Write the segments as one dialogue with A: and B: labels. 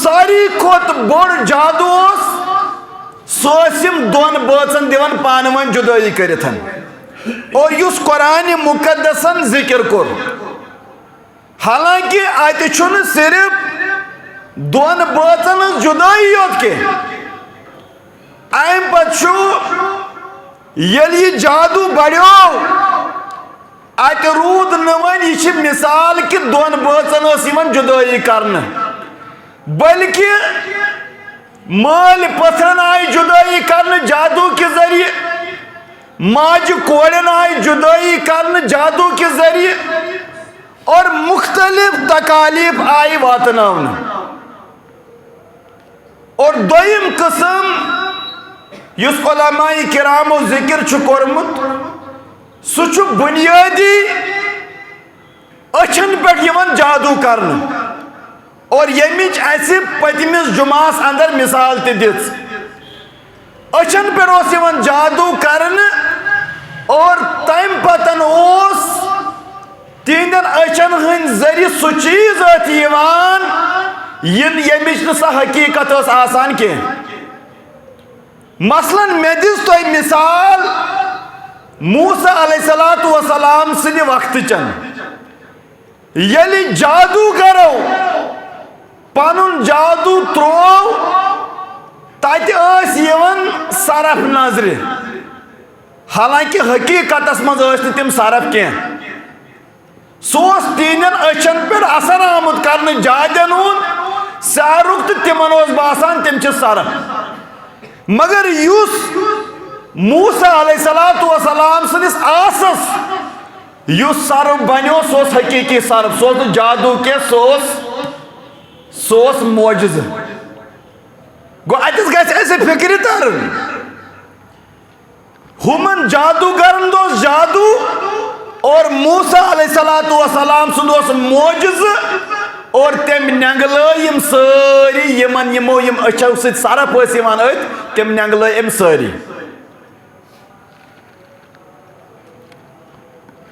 A: ساری کھوت بوڑ جادو سوسم دون بٲژن دِوان پانہٕ ؤنۍ جُدٲیی کٔرِتھ اور یُس قرآنِ مُقدسن ذِکر کوٚر حالانکہ اتہِ چھُنہٕ صرف دون بٲژن ہٕنٛز جُدٲیی یوت کینٛہہ امہِ پتہٕ چھُ ییٚلہِ یہِ جادو بڑیو اتہِ روٗد نہٕ وۄنۍ یہِ چھِ مثال کہِ دون بٲژن ٲس یِوان جُدٲیی کرنہٕ بلکہ مٲلۍ پٔتھرن آیہِ جُدٲیی کرنہٕ جادو کہِ ذٔریعہٕ ماجہِ کورٮ۪ن آیہِ جُدٲیی کرنہٕ جادو کہِ ذٔریعہٕ اور مختلف تکالیف آیہِ واتناونہٕ اور دوٚیِم قٕسم یُس علماء کرامو ذِکر چھُ کوٚرمُت سُہ چھُ بُنیٲدی أچھن پٮ۪ٹھ یِوان جادو کرنہٕ اور ییٚمِچ اَسہِ پٔتمِس جُمعس انٛدر مثال تہِ دِژ أچھن پٮ۪ٹھ اوس یِوان جادو کرنہٕ اور تمہِ پتہٕ اوس تِہنٛدٮ۪ن أچھن ہٕنٛدۍ ذٔریعہٕ سُہ چیٖز ٲتھۍ یِوان ییٚمِچ نہٕ سۄ حقیٖقت ٲس آسان کینٛہہ مثلاً مےٚ دِژ تۄہہِ مثال موسیٰ علیہ الصلوٰۃ والسلام سٕنٛدِ وقتٕچن ییٚلہِ جادوگرو پنُن جادو تروو تتہِ ٲسۍ یِوان صرف نظرِ حالانکہ حقیٖقتس منٛز ٲسۍ نہٕ تِم صرف کینٛہہ سُہ اوس تِہنٛدٮ۪ن أچھن پٮ۪ٹھ اثر آمُت کرنہٕ جادین ہُنٛد سیرُک تہٕ تِمن اوس باسان تِم چھِ صرف مگر یُس موسیٰ علیہ الصلوٰۃ والسلام سٕنٛدِس آسس یُس صرف بنیو سُہ اوس حقیٖقی صرف سُہ اوس نہٕ جادو کینٛہہ سُہ اوس معجزٕ گوٚو اتٮ۪س گژھِ اَسہِ فِکرِ ترٕنۍ ہُمن جادوگرن اوس جادو اور موسیٰ علیہ الصلوٰۃ والسلام سُنٛد اوس معجزٕ اور تٔمۍ نینٛگلٲے یِم سٲری یِمن یِمو یِم أچھو سۭتۍ صرف ٲسۍ یِوان أتھۍ تِم نینٛگلٲے أمۍ سٲری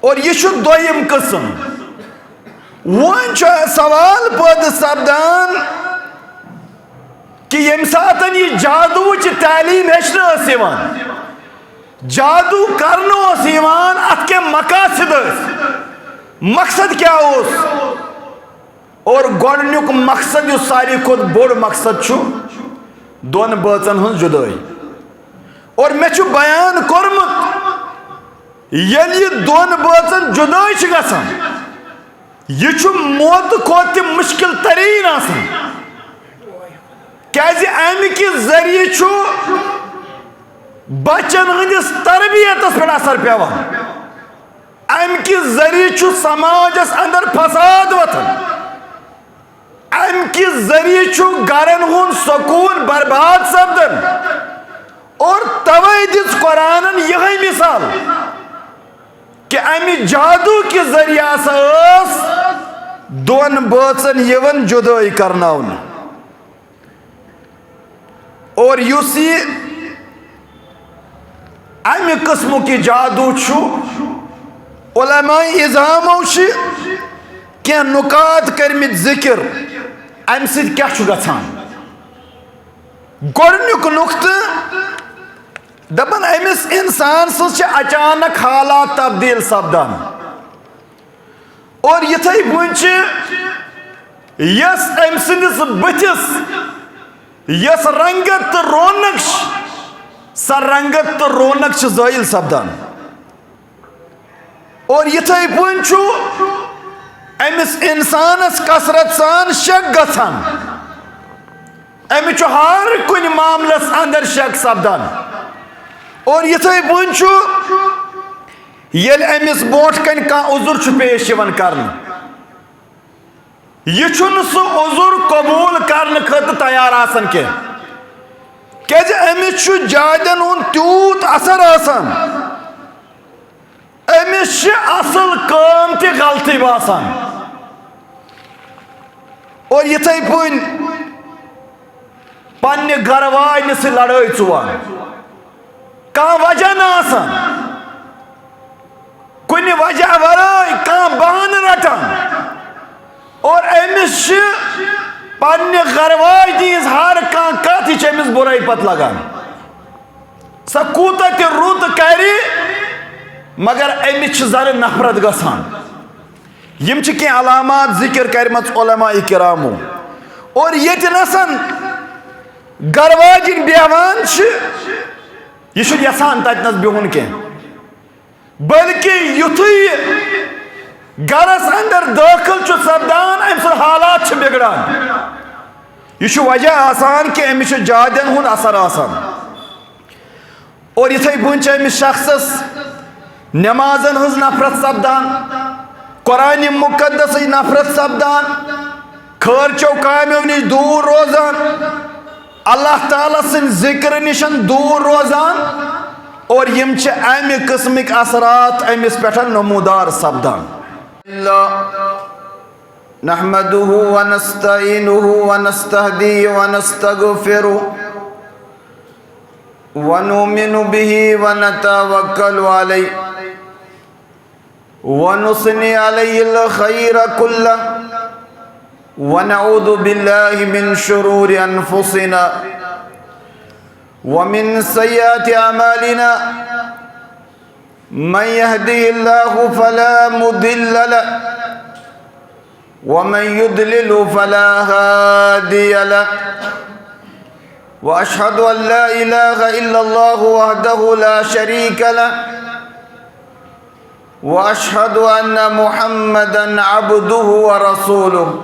A: اور یہِ چھُ دوٚیِم قٕسم وۄنۍ چھُ سوال پٲدٕ سپدان کہ ییٚمہِ ساتہٕ یہِ جادوٗچہِ تعلیٖم ہیٚچھنہٕ ٲس یِوان جادو کرنہٕ اوس یِوان اتھ کیٛاہ مقاصد ٲسۍ مقصد کیٛاہ اوس اور گۄڈٕنیُک مقصد یُس ساروی کھۄتہٕ بوٚڑ مقصد چھُ دۄن بٲژن ہٕنٛز جُدٲیی اور مےٚ چھُ بیان کوٚرمُت ییٚلہِ یہِ دۄن بٲژن جُدٲے چھِ گژھان یہِ چھُ موتہٕ کھۄتہٕ تہِ مُشکِل تریٖن آسان کیٛازِ امہِ کہِ ذٔریعہٕ چھُ بچن ہٕنٛدِس تربیتس پٮ۪ٹھ اثر پیوان امہِ کہِ ذٔریعہٕ چھُ سماجس انٛدر فساد وۄتھان امہِ کہِ ذٔریعہٕ چھُ گرن ہُنٛد سکوٗن برباد سپدان اور توے دِژ قرآنن یِہے مثال کہ امہِ جادو کہِ ذٔریعہٕ ہسا ٲس دۄن بٲژن یِوان جُدٲے کرناونہٕ اور یُس یہِ امہِ قٕسمُک یہِ جادو چھُ علماء اِظامو چھِ کینٛہہ نُکات کٔرمٕتۍ ذِکر امہِ سۭتۍ کیٛاہ چھُ گژھان گۄڈٕنیُک نُقطہٕ دپان أمِس اِنسان سٕنٛز چھِ اچانک حالات تبدیٖل سپدان اور یِتھٕے پٲٹھۍ چھِ یۄس أمۍ سٕنٛدِس بٕتھِس یۄس رنگت تہٕ رونق چھِ سۄ رنگت تہٕ رونق چھِ زٲیِل سپدان اور یِتھٕے پٲٹھۍ چھُ أمِس اِنسانس کثرت سان شک گژھان أمِس چھُ ہر کُنہِ معاملس انٛدر شک سپدان اور یِتھٕے پٲٹھۍ چھُ ییٚلہِ أمِس برونٛٹھ کنہِ کانٛہہ عُذر چھُ پیش یِوان کرنہٕ یہِ چھُنہٕ سُہ عُذر قبوٗل کرنہٕ خٲطرٕ تیار آسان کینٛہہ کیٛازِ أمِس چھُ جادین ہُنٛد تیوٗت اثر آسان أمِس چھِ اصل کٲم تہِ غلطٕے باسان اور یِتھٕے پٲٹھۍ پننہِ گرٕ واجنہِ سۭتۍ لڑٲے ژُوان کانٛہہ وجہ نہٕ آسان کُنہِ وجہ ورٲے کانٛہہ بہانہٕ رٹان اور أمِس چھِ پنہ گرواج ہز ہر کان کت یہ امس برائی پت لگان سا کوتا تہ رُت کر مگر امس زر نفرت گژھان یم چھ کینٛہہ علامات ذکر کرمژ علماء کرامو اور یتہِ نسن گرواجن بیہوان یہ چھُنہٕ یژھان تتنس بہن کینٛہہ بلکہ یُتھُے گرس اندر دٲخل چھُ سپدان أمۍ سُنٛد حالات چھِ بگڑان یہ چھُ وجہ آسان کہ أمِس چھُ جادین ہُنٛد اثر آسان اور یِتھَے پٲٹھۍ چھِ أمِس شخصس نمازن ہٕنٛز نفرت سپدان قرآن مقدس نفرت سپدان خٲرچو کامیو نش دور روزان اللہ تعالیٰ سن ذکر نشن دور روزان اور یم چھ امہ قسمک اثرات امس پہ نمودار سپدان نحمده ونستعینه ونستهدیه ونستغفره ونؤمن به ونتوکل علیه ونثني عليه الخير كله ونعوذ بالله من شرور أنفسنا ومن سيئات أعمالنا من يهده الله فلا مضل له ومن يضلل فلا هادي له وأشهد أن لا إله إلا الله وحده لا شريك له وأشهد أن محمدًا عبده ورسوله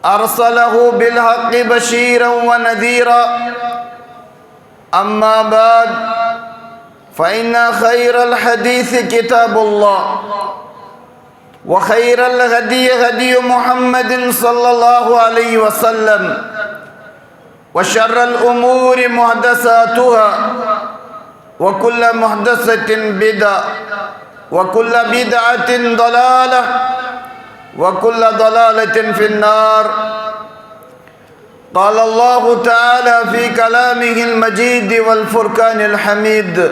A: أرسله بالحق بشيرا ونذيرا أما بعد فإن خير الحديث كتاب الله وخير الهدي هدي محمد صلى الله عليه وسلم وشر الأمور محدثاتها وكل محدثة بدعة وكل بدعة ضلالة وكل ضلالة في النار قال الله تعالى في كلامه المجيد والفرقان الحميد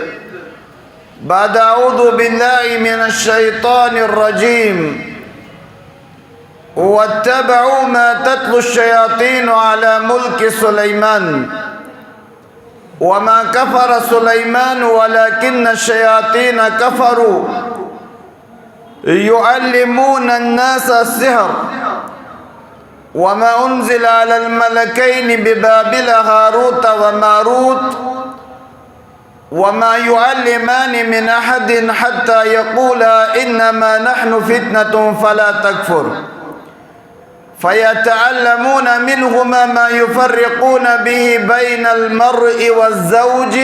A: بعد أعوذ بالله من الشيطان الرجيم واتبعوا ما تتلو الشياطين على ملك سليمان وما كفر سليمان ولكن الشياطين كفروا يعلمون الناس السحر وما أنزل على الملكين ببابل هاروت وماروت وما يعلمان من أحد حتى يقولا إنما نحن فتنة فلا تكفر فيتعلمون منهما ما يفرقون به بين المرء والزوج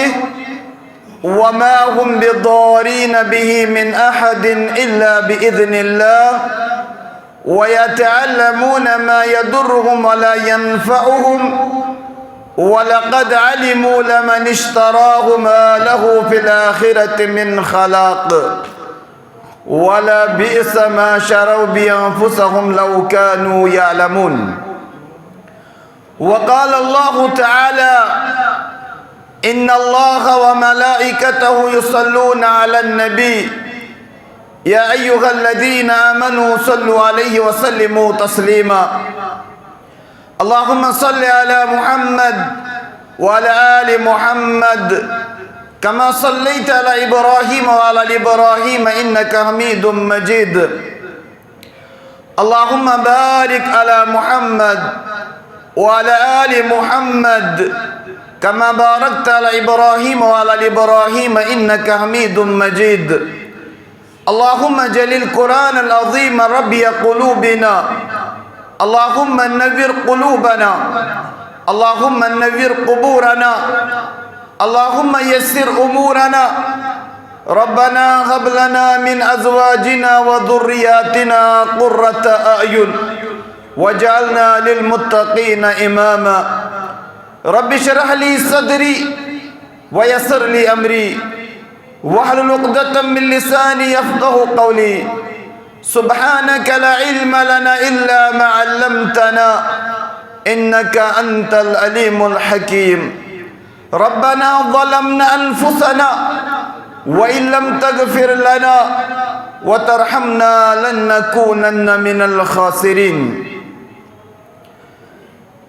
A: وما هم بضارين به من أحد إلا بإذن الله ويتعلمون ما يضرهم ولا ينفعهم ولقد علموا لمن اشتراه ما له في الآخرة من خلاق ولا بئس ما شروا بأنفسهم لو كانوا يعلمون وقال الله تعالى إن الله وملائكته يصلون على النبي يا أيها الذين آمنوا صلوا عليه وسلموا تسليما اللهم صل على محمد وعلى آل محمد كما صليت على إبراهيم وعلى إبراهيم إنك حميد مجيد اللهم بارك على محمد وعلى آل محمد كما باركت على إبراهيم وعلى إبراهيم إنك حميد مجيد اللهم اجعل القرآن العظيم ربيع قلوبنا اللهم نور قلوبنا اللهم نور قبورنا اللهم يسر أمورنا ربنا هب لنا من أزواجنا وذرياتنا قرة أعين واجعلنا للمتقين إماما رب اشرح لي صدري ويسر لي أمري واحلل عقدة من لساني يفقه قولي سبحانك لا علم لنا إلا ما علمتنا إنك أنت العليم الحكيم ربنا ظلمنا أنفسنا وإن لم تغفر لنا وترحمنا لنكونن من الخاسرين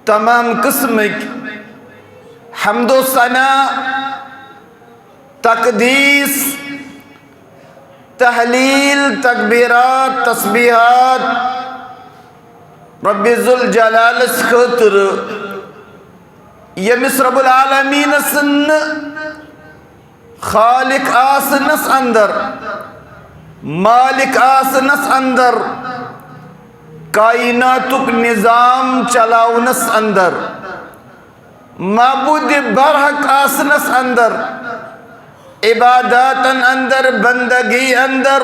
A: تمام قسمک حمد و ثنا تقدیس تحلیل تکبیرات تسبیحات رب ذوالجلال خاطر یمس رب العالمین سن خالق آسنس اندر مالک آسنس اندر کائناتک نظام چلاونس اندر معبود برحق آسنس اندر عباداتن اندر بندگی اندر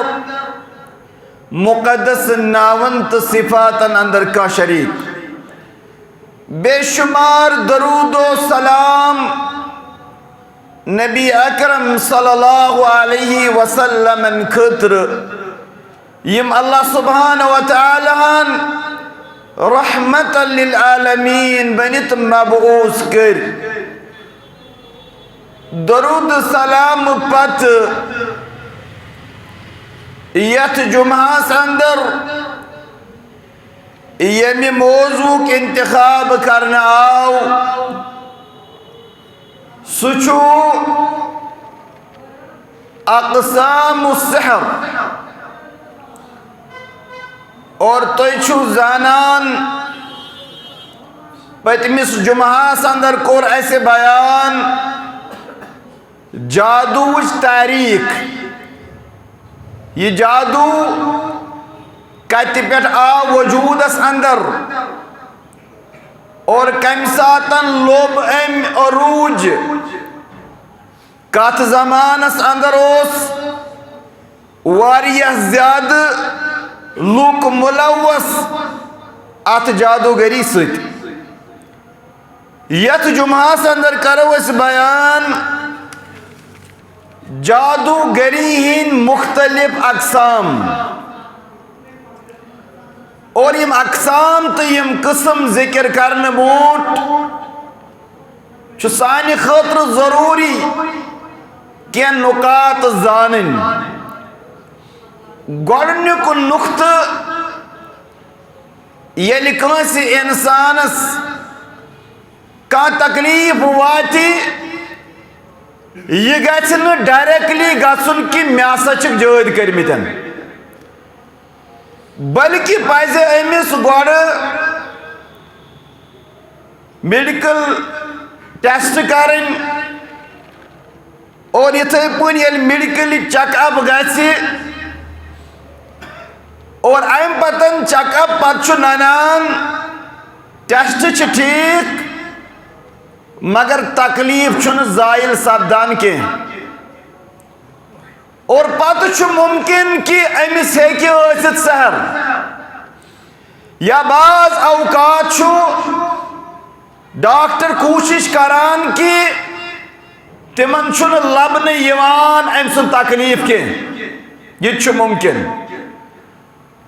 A: مقدس ناونت صفاتن اندر کا شریک بے شمار درود و سلام نبی اکرم صلی اللہ علیہ وسلم خاطر یم اللہ سبحانہ و تعالی رحمت للعالمین بنت مبعوث کر درود سلام پت یت جمعہ اندر یمی موضوع کے انتخاب کرنا آو سچو اقسام السحر اور توچو زانان پتمس جمعہ اندر کور ایسے بیان جادوش تاریخ یہ جادو کت پہ آو وجود اس اندر اور کم ساتن لوب ام عروج کت زمان اس اندر اس واریہ زیاد لوک ملوث ات جادوگری ست یت جمعہ اندر کرو اس بیان جادوگری ہن مختلف اقسام اور یم اقسام تو یم قسم ذکر کرنے بوٹ چھ سانی خاطر ضروری کیا نکات زانن گوڑنک نقط یلی کانسی انسانس کا تکلیف واتی یہ گھن ڈائریکٹلی گھن کہ میاسا چھ جٲد کرمتن بلکہ پزِ امس گۄڈٕ میڈیکل ٹیسٹ کرٕنۍ اور یِتھٕے پٲٹھۍ ییٚلہِ میڈیکلی چیک اپ گژھِ اور امہِ پتن چیک اپ پتہٕ چھُ ننان ٹیسٹ چھِ ٹھیٖک مگر تکلیف چھُنہٕ زٲیِل سپدان کینٛہہ اور پتہٕ چھُ ممکن کہ امس ہیٚکہِ ٲسِتھ سحر یا بعض اوقات چھُ ڈاکٹر کوشش کران کہ تمن چھُنہٕ لبنہٕ یِوان أمۍ سُنٛد تکلیف کینٛہہ یہ چھُ ممکن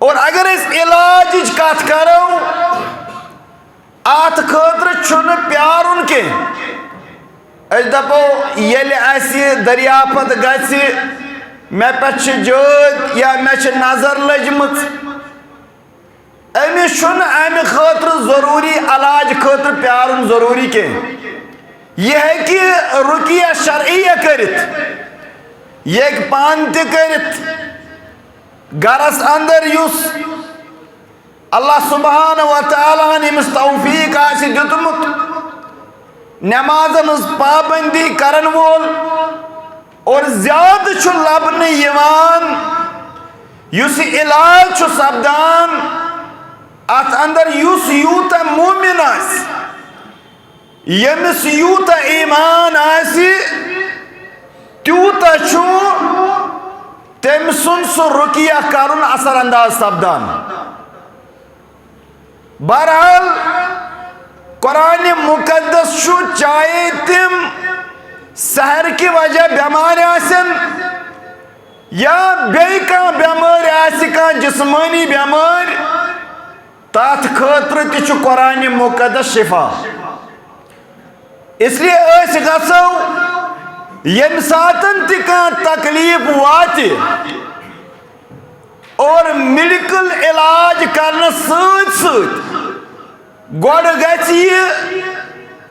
A: اور اگر أسۍ علاجٕچ کتھ کرو ات خٲطرٕ چھُنہٕ پیارُن کینٛہہ أسۍ دپو ییٚلہِ اَسہِ دریافت گژھِ مے پہ جٲد یا مے نظر لجمٕژ أمِس چھُنہٕ امہِ خٲطرٕ ضروٗری علاج خٲطرٕ پیارُن ضروٗری کینٛہہ یہ ہیٚکہِ رُقیہ شرعیہ کٔرِتھ یہ ہیٚکہِ پانہٕ تہِ کٔرِتھ گرس اندر یُس اللہ سبحانہ و تعالیٰ ہن أمِس توفیق آسہِ دیُتمُت نمازن ہٕنٛز پابندی کرن وول اور زیادٕ چھُ لبنہٕ یِوان یُس یہِ علاج چھُ سپدان اتھ اندر یُس یوٗتاہ مومن آسہِ ییٚمِس یوٗتاہ ایمان آسہِ تیوٗتاہ چھُ تٔمۍ سُنٛد سُہ رُقیہ کرُن اثر انداز سپدان بہرحال قرآن مقدس چھُ چاہے تِم سحر کی وجہ بیمار آسن یا بیٚیہِ کانٛہہ بیمٲرۍ آسہِ کانٛہہ جسمٲنی بیمٲرۍ تتھ خٲطرٕ تہِ چھُ قرآن مقدس شفا اس لیے أسۍ گژھو ییٚمہِ ساتن تہِ کانٛہہ تکلیف واتہِ اور میڈیکل علاج کرنس سۭتۍ سۭتۍ گوڑ گژھِ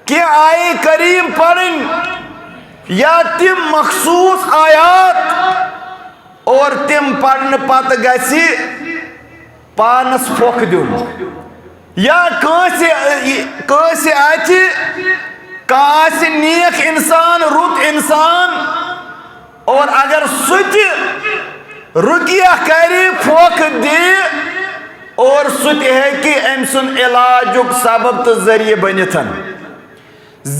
A: کہ آئے کریم پڑھن یا تم مخصوص آیات اور تم پڑھن پتہ گژھِ پانس پھوکھ دیُن یا کٲنٛسہِ اَتھِ کانٛہہ آسہِ نیک انسان رُت انسان اور اگر سُہ تہِ رُقیہ کرِ پھوکھ دِ اور سُہ تہِ ہیٚکہِ أمۍ سُنٛد علاجُک سبب تہٕ ذٔریعہٕ بٔنِتھ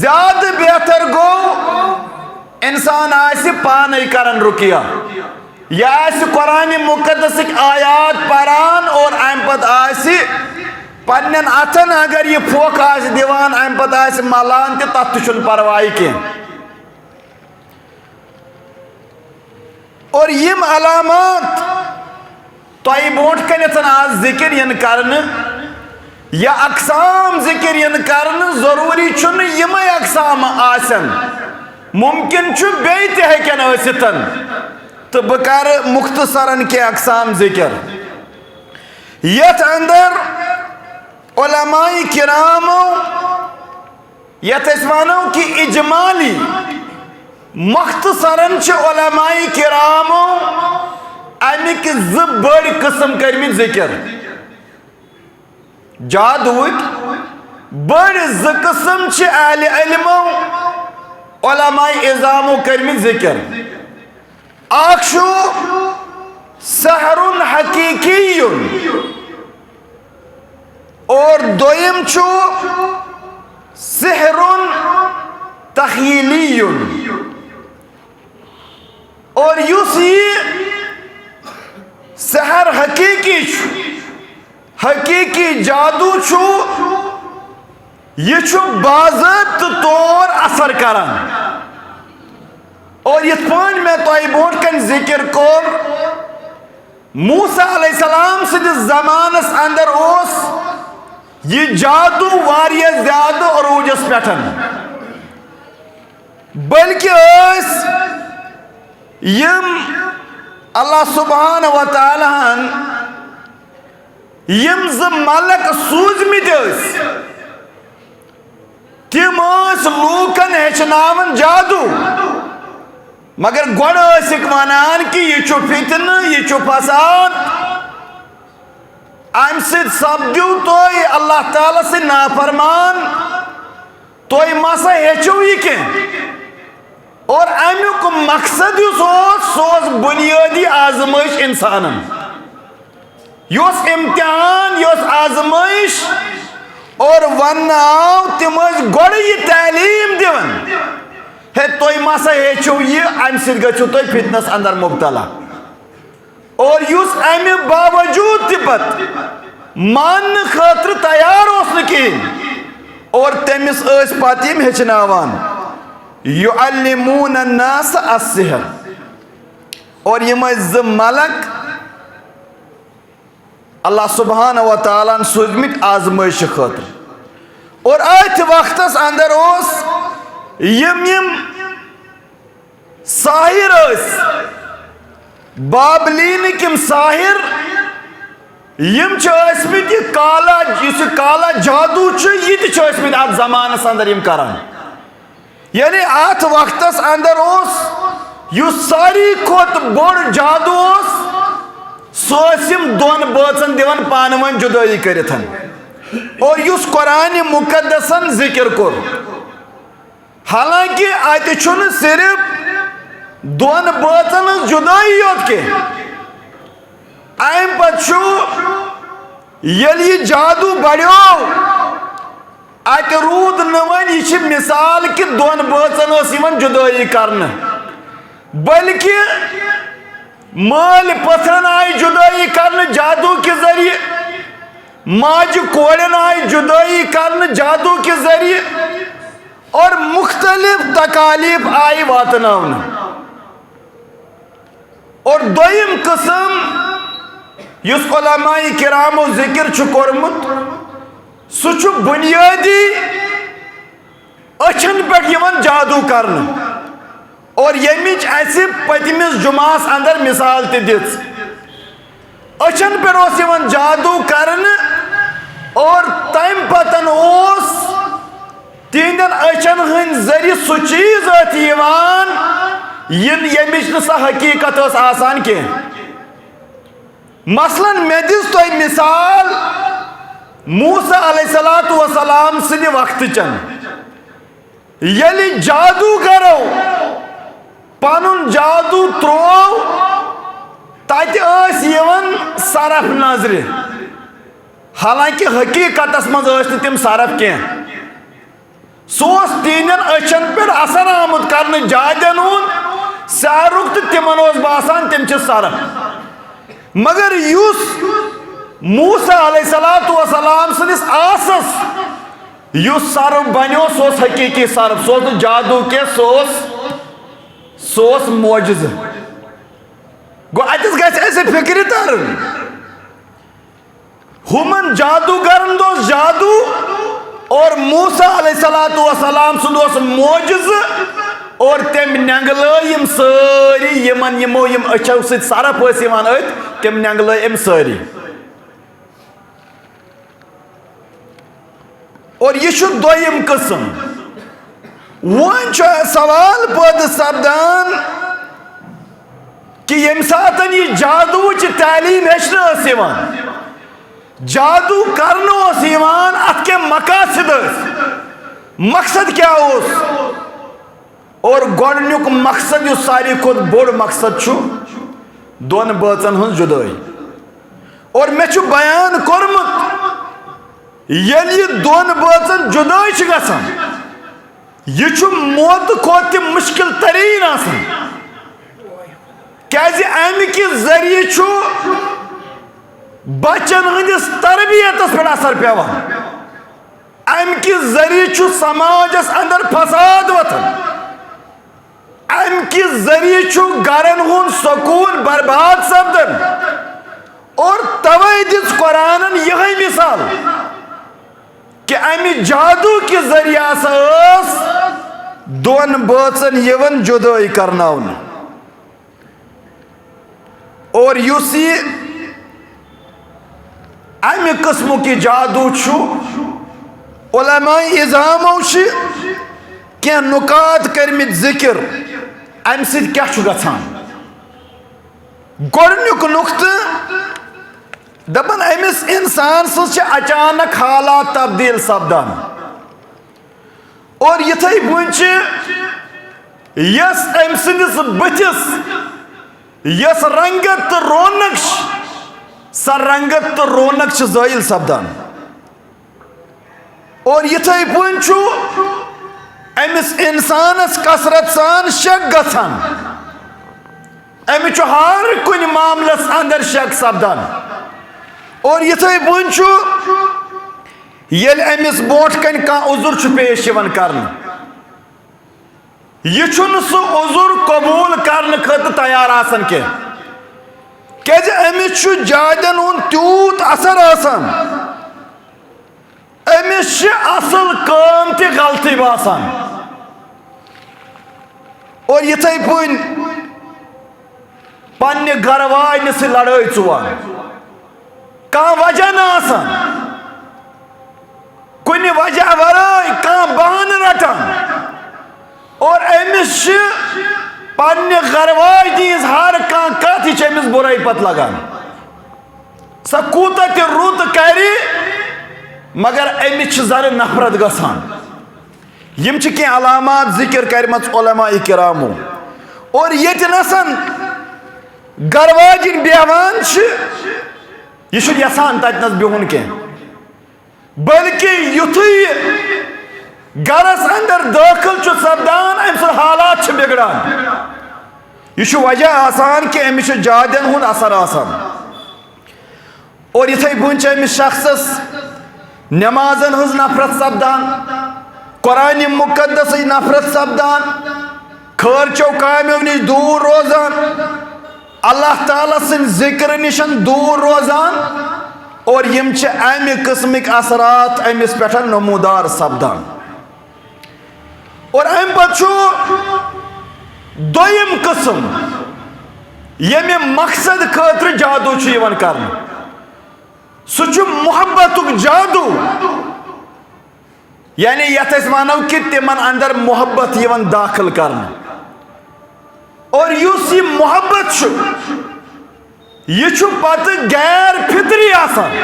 A: زیادٕ بہتر گوٚو انسان آسہِ پانے کران رُقیہ یا آسہِ قرآنِ مقدسٕکۍ آیات پران اور امہِ پتہٕ آسہِ پننٮ۪ن اتھن اگر یہ پھوکھ آسہِ دِوان امہِ پتہٕ آسہِ ملان تہِ تتھ تہِ چھُنہٕ پرواے کینٛہہ اور یم علامات تۄہہِ برونٛٹھ کنٮ۪تھ آز ذکر ین کرنہٕ یا اقسام ذکر ین کرنہٕ ضروٗری چھُنہٕ یِمے اقسام آسن ممکن چھُ بیٚیہِ تہِ ہیٚکن ٲسِتھ تہٕ بہٕ کرٕ مختصرن کینٛہہ اقسام ذکر یتھ اندر علماء کرامو یتھ أسۍ ونو کہ اجمالی مختصرن چھِ علماء کرامو امِکۍ زٕ بٔڑۍ قٕسم کٔرمٕتۍ ذکر جادوٗکۍ بٔڑۍ زٕ قٕسم چھِ اہلِ علمو علماء اعظامو کٔرمٕتۍ ذکر اکھ چھُ سحرٌ حقیٖقیٌّ اور دوٚیِم چھُ سحرٌ تخیٖلیٌّ اور یُس یہِ سحر حقیٖقی چھُ حقیٖقی جادوٗ چھُ یہ چھُ باضٲبطہٕ طور اثر کران اور یِتھ پٲٹھۍ مےٚ تۄہہِ برونٛٹھ کنہِ ذکر کوٚر موسیٰ علیہ السلام سٕنٛدِس زمانس اندر اوس یہ جادوٗ واریاہ زیادٕ عروٗجس پٮ۪ٹھ بلکہ ٲسۍ یم اللہ سبحانہ و تعالیٰ ہن یم زٕ ملک سوٗزمٕتۍ ٲسۍ تِم ٲسۍ لوٗکن ہیٚچھناوان جادوٗ مگر گۄڈٕ ٲسِکھ ونان کہ یہ چھُ فتنہٕ یہ چھُ فساد امہِ سۭتۍ سپدِو تُہۍ اللہ تعالیٰ سٕنٛدۍ نافرمان تُہۍ مسا ہیٚچھِو یہِ کینٛہہ اور امیُک مقصد یُس اوس سُہ اوس بُنیٲدی آزمٲیش انسانن یہِ اوس امتحان یہِ اوس آزمٲیش اور وننہٕ آو تِم ٲسۍ گۄڈٕ یہِ تعلیٖم دِوان ہے تُہۍ مسا ہیٚچھِو یہِ امہِ سۭتۍ گٔژھِو تُہۍ فتنس اندر مبتلا اور یُس امہِ باوجوٗد تہِ پتہٕ ماننہٕ خٲطرٕ تیار اوس نہٕ کِہیٖنۍ اور تٔمِس ٲسۍ پتہٕ یِم ہیٚچھناوان یُعلِموٗنَ النَّاسَ السِحر اور یِم ٲسۍ زٕ ملک اللہ سبحانہ و تعالیٰ ہن سوٗزمٕتۍ آزمٲیشہِ خٲطرٕ اور أتھۍ وقتس اندر اوس یم ساحر ٲسۍ بابلینٕکۍ یم ساحر یم چھِ ٲسمٕتۍ یہِ کالا یُس یہِ کالا جادوٗ چھُ یہِ تہِ چھِ ٲسمٕتۍ اتھ زمانس اندر یم کران یعنی اتھ وقتس اندر اوس یُس ساروی کھۄتہٕ بوٚڑ جادوٗ اوس سُہ ٲسۍ یم دۄن بٲژن دِوان پانہٕ ؤنۍ جُدٲیی کٔرِتھ اور یُس قرآنِ مقدسن ذکر کوٚر حالانکہ اتہِ چھُنہٕ صرف دۄن بٲژن ہٕنٛز جُدٲیی یوت کینٛہہ امہِ پتہٕ چھُ ییٚلہِ یہِ جادوٗ بڑیو اتہِ روٗد نہٕ وۄنۍ یہِ چھِ مثال کہِ دۄن بٲژن ٲس یِوان جُدٲیی کرنہٕ بلکہ مٲلۍ پٔژھرن آیہِ جُدٲیی کرنہٕ جادوٗ کہِ ذٔریعہٕ ماجہِ کورٮ۪ن آیہِ جُدٲیی کرنہٕ جادوٗ کہِ ذٔریعہٕ اور مختلف تکالیف آیہِ واتناونہٕ اور دوٚیِم قٕسم یُس علماء کرامو ذکر چھُ کوٚرمُت سُہ چھُ بُنیٲدی أچھن پٮ۪ٹھ یِوان جادوٗ کرنہٕ اور ییٚمِچ اَسہِ پٔتمِس جُمعس اندر مثال تہِ دِژ أچھن پٮ۪ٹھ اوس یِوان جادوٗ کرنہٕ اور تم پتن اوس تہندین اچھن ہند ذریعہ سہ چیز یوان یمچ نہ سا حقیقت اس آسان کی مثلا میں دس تہ مثال موسیٰ علیہ السلام سند وقت چن یلی جادوگرو پنن جادو ترو تت یوان صرف نظر حالانکہ حقیقت مز تم صرف کی سوس تہندین اچھن پہ اثر آمت کرنے جادین ہند سارک تو تمن باسان تم صرف مگر یس موسیٰ علیہ السلام سندس آسس یس صرف بنو سو حقیقی صرف سو جادو کی سو معجز گو اتس گھس فکر تر ہمن جادوگرن دوس جادو اور موسیٰ علیہ السلام سند معجز اور تم ننگل ساری یمن یمو یم اچھو ست صرف تم ننگل ام ساری اور یہ دویم قسم ون سوال پید سپدان کہ یم سات یہ جادو تعلیم ہچن جادو کرنا ات کے مقاصد مقصد کیا اور گۄڈنیُک مقصد یُس ساروی کھۄتہٕ بوٚڑ مقصد چھُ دۄن بٲژن ہٕنٛز جُدٲیی اور مےٚ چھُ بیان کوٚرمُت ییٚلہِ یہِ دۄن بٲژن جُدٲے چھِ گژھان یہِ چھُ موتہٕ کھۄتہٕ تہِ مُشکِل تریٖن آسان کیٛازِ اَمہِ کہِ ذٔریعہٕ چھُ بچن ہندس تربیتس پہ اثر پیوان ام کہ ذریعہ چھُ سماجس اندر فساد وتھان ام کہ ذریعہ چھُ گرن ہند سکون برباد سپدان اور توے دِژ قرآنن یہے مثال کہ امہِ جادو کہ ذریعہ ٲس دۄن بٲژن یِوان جُدٲے کرناونہٕ اور یُس یہِ امہ قسم کی جادو علماء اظامو کی نکات کرمت ذکر ام سۭتۍ کیاہ چھُ گژھان گۄڈنیُک نقطہٕ دپان أمس انسان سٕنٛز چھِ اچانک حالات تبدیل سپدان اور یِتھے پٲٹھۍ چھِ یس أمۍ سٕنٛدِس بٕتھِس یس رنگت تہٕ رونق سا رنگت تو رونق زائل سپدان اور یتھے پٲٹھۍ چھُ أمس انسانس کثرت سان شک گژھان أمِس چھُ ہر کُنہِ معاملس اندر شک سپدان اور یتھے پٲٹھۍ چھُ ییٚلہِ أمس برونٛٹھ کنہِ کانٛہہ عذر چھُ پیش یِوان کرنہٕ یہِ چھُنہٕ سُہ عذر قبوٗل کرنہٕ خٲطرٕ تیار آسان کینٛہہ کیازِ أمس چھُ جادین ہُنٛد تیوٗت اثر آسان أمس چھِ اصل کٲم تہِ غلطی باسان اور یِتھے پٲٹھۍ پننہِ گرٕ واجنہِ سۭتۍ لڑٲے ژُوان کانٛہہ وجہ نہٕ آسان کُنہِ وجہ ورٲے کانٛہہ بہانہٕ رٹان اور أمس چھِ پننہِ گرٕ واجنہِ ہِنٛز ہر کانٛہہ کتھ یہِ چھِ أمس بُرٲے پتہٕ لگان سۄ کوٗتاہ تہِ رُت کرِ مگر أمس چھِ زن نفرت گژھان یم چھِ کینٛہہ علامات ذکر کرمژ علماء کرامو اور ییٚتہِ نسن گرٕ واجِنۍ بیٚہوان چھِ یہِ چھُنہٕ یژھان تتنس بِہُن کینٛہہ بلکہِ یُتھُے یہِ گرس اندر دٲخل چھُ سپدان أمۍ سُنٛد حالات چھِ بگڑان یہ چھُ وجہ آسان کہ أمِس چھُ جادین ہُنٛد اثر آسان اور یِتھے پٲٹھۍ چھِ أمِس شخصس نمازن ہٕنٛز نفرت سپدان قرآنِ مقدسٕچ نفرت سپدان خٲرچو کامیو نِش دوٗر روزان اللہ تعالیٰ سٕنٛدِ ذِکرٕ نِش دوٗر روزان اور یِم چھِ امہِ قٕسمٕکۍ اثرات أمِس پٮ۪ٹھ نموٗدار سپدان اور امہِ پتہٕ چھُ دوٚیِم قٕسم ییٚمہِ مقصد خٲطرٕ جادو چھُ یِوان کرنہٕ سہ محبت جادو یعنی یت ونو کہ تمن اندر محبت یوان داخل کرنا اور اس یہ محبت یہ پتہ غیر فطری آسان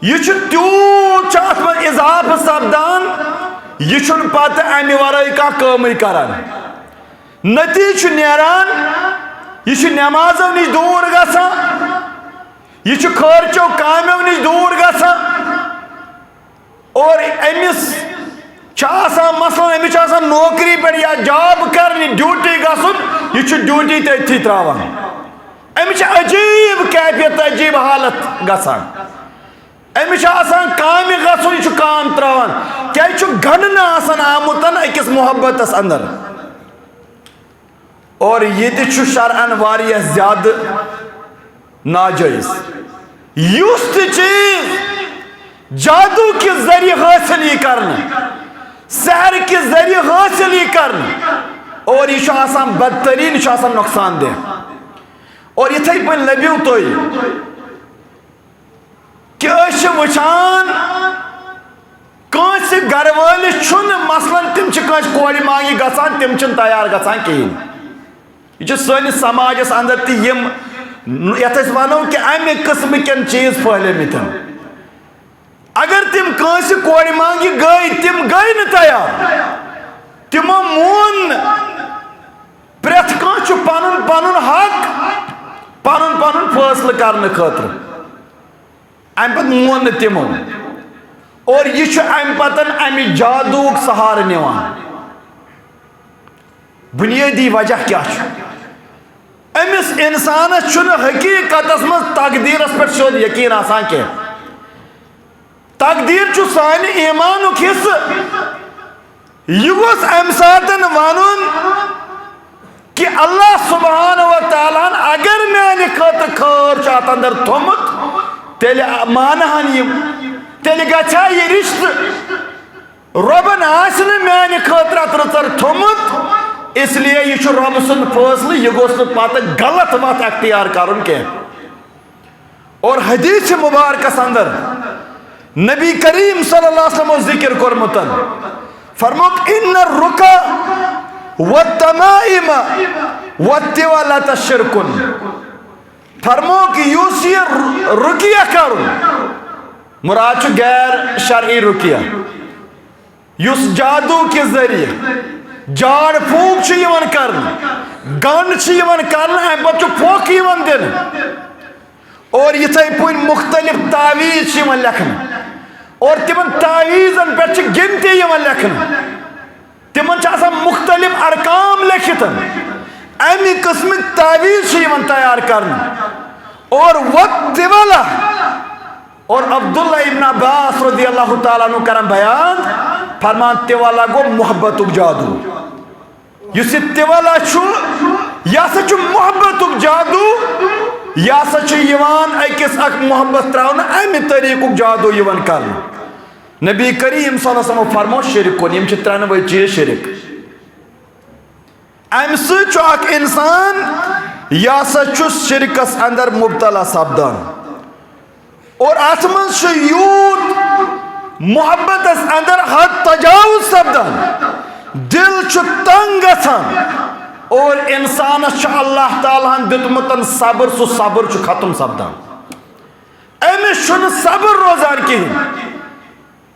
A: یہ تیوت ات من اضافہ سپدان یہ پتہ امہ ورائے کم کران نتیج نیران یہ نمازو نش دور گژھان یہ خرچو کامیو نش دور گژھان اور امس مثلاً امس نوکری پہ یا جاب کرنی ڈیوٹی گھن یہ ڈیوٹی تھی تراوان امس عجیب کیفیت عجیب حالت گژھان امس کامہ گھن یہ کام تراوان کیا گنڈنا آمت اکس محبتس اندر اور یہ شرعن واریاہ زیادہ ناجائز اس چیز جادو کے ذریعے حاصل یہ کرنا سحر کے ذریعے حاصل یہ کرنا اور یہ بدترین یہ نقصان دہ اور اتھے پہ لبیو تھی کہ وچان کنس گھر ولس مثلاً تم کور مانگی گژھان تم تیار گژھان کہین یہ سنس سماجس اندر تم یت ونو کہ امہ قسم کن چیز پھہلمت اگر تم کنس کور مانگی گئی تم گئی نا تیار تمو مون پریت کان پن پن حق پن پن فیصلہ کرنے خاطر ام پتہ مون تمو اور یہ ام پتن امہ جادوک سہارٕ نوان بنیادی وجہ کیا امس انسانس حقیقت مز تقدیرس پہ سیود یقین آسان کی تقدیر سانہ ایمانک حصہ یہ گوس ام ساتن ون کہ اللہ سبحانہ و تعالیٰ اگر میانہ خاطر خیر ات اندر تھومت تیل مانہن تیل گھا یہ رشتہ ربن آسن میانہ خاطر ات رژر تھومت اس لیے یہ رب سن فیصلہ یہ گوس پتہ غلط وت اختیار کرن کی اور حدیث مبارکس اندر نبی کریم صلی اللہ علیہ وسلم ذکر کورمت فرموک ان الرقا والتمائم والتوالت شرک فرموک یوس یہ رقیہ کرن مراد غیر شرعی رقیہ یوس جادو کے ذریعے جاڑ پھونک کرنا گنڈ کرنا ام پتہ پھوک دن اور یتھے پہ مختلف تعویذ لکھنا اور تمن تعویذن پہ گنتی لکھنا تمن مختلف ارکام لکھت امی قسم تعویذ تیار کرنا اور وقت والا اور عبداللہ ابن عباس رضی اللہ تعالیٰ عنہ کرن بیان فرمان تیوالا گو محبت جادو اس تیوالا یہ سا محبت جادو یہ سا اکس اک محبت تراؤن امہ طریق جادو کرنا نبی کریم صلی اللہ علیہ وسلم فرمو شرک کن یم ترنوے چیز شرک ام اک انسان یہ سا شرکس اندر مبتلا سپدان اور ات مز یوت محبت اندر حد تجاوز سپدان دل تنگ گژھان اور انسانس اللہ تعالیٰ دتمت صبر سہ صبر ختم سپدان امس صبر روزان کہین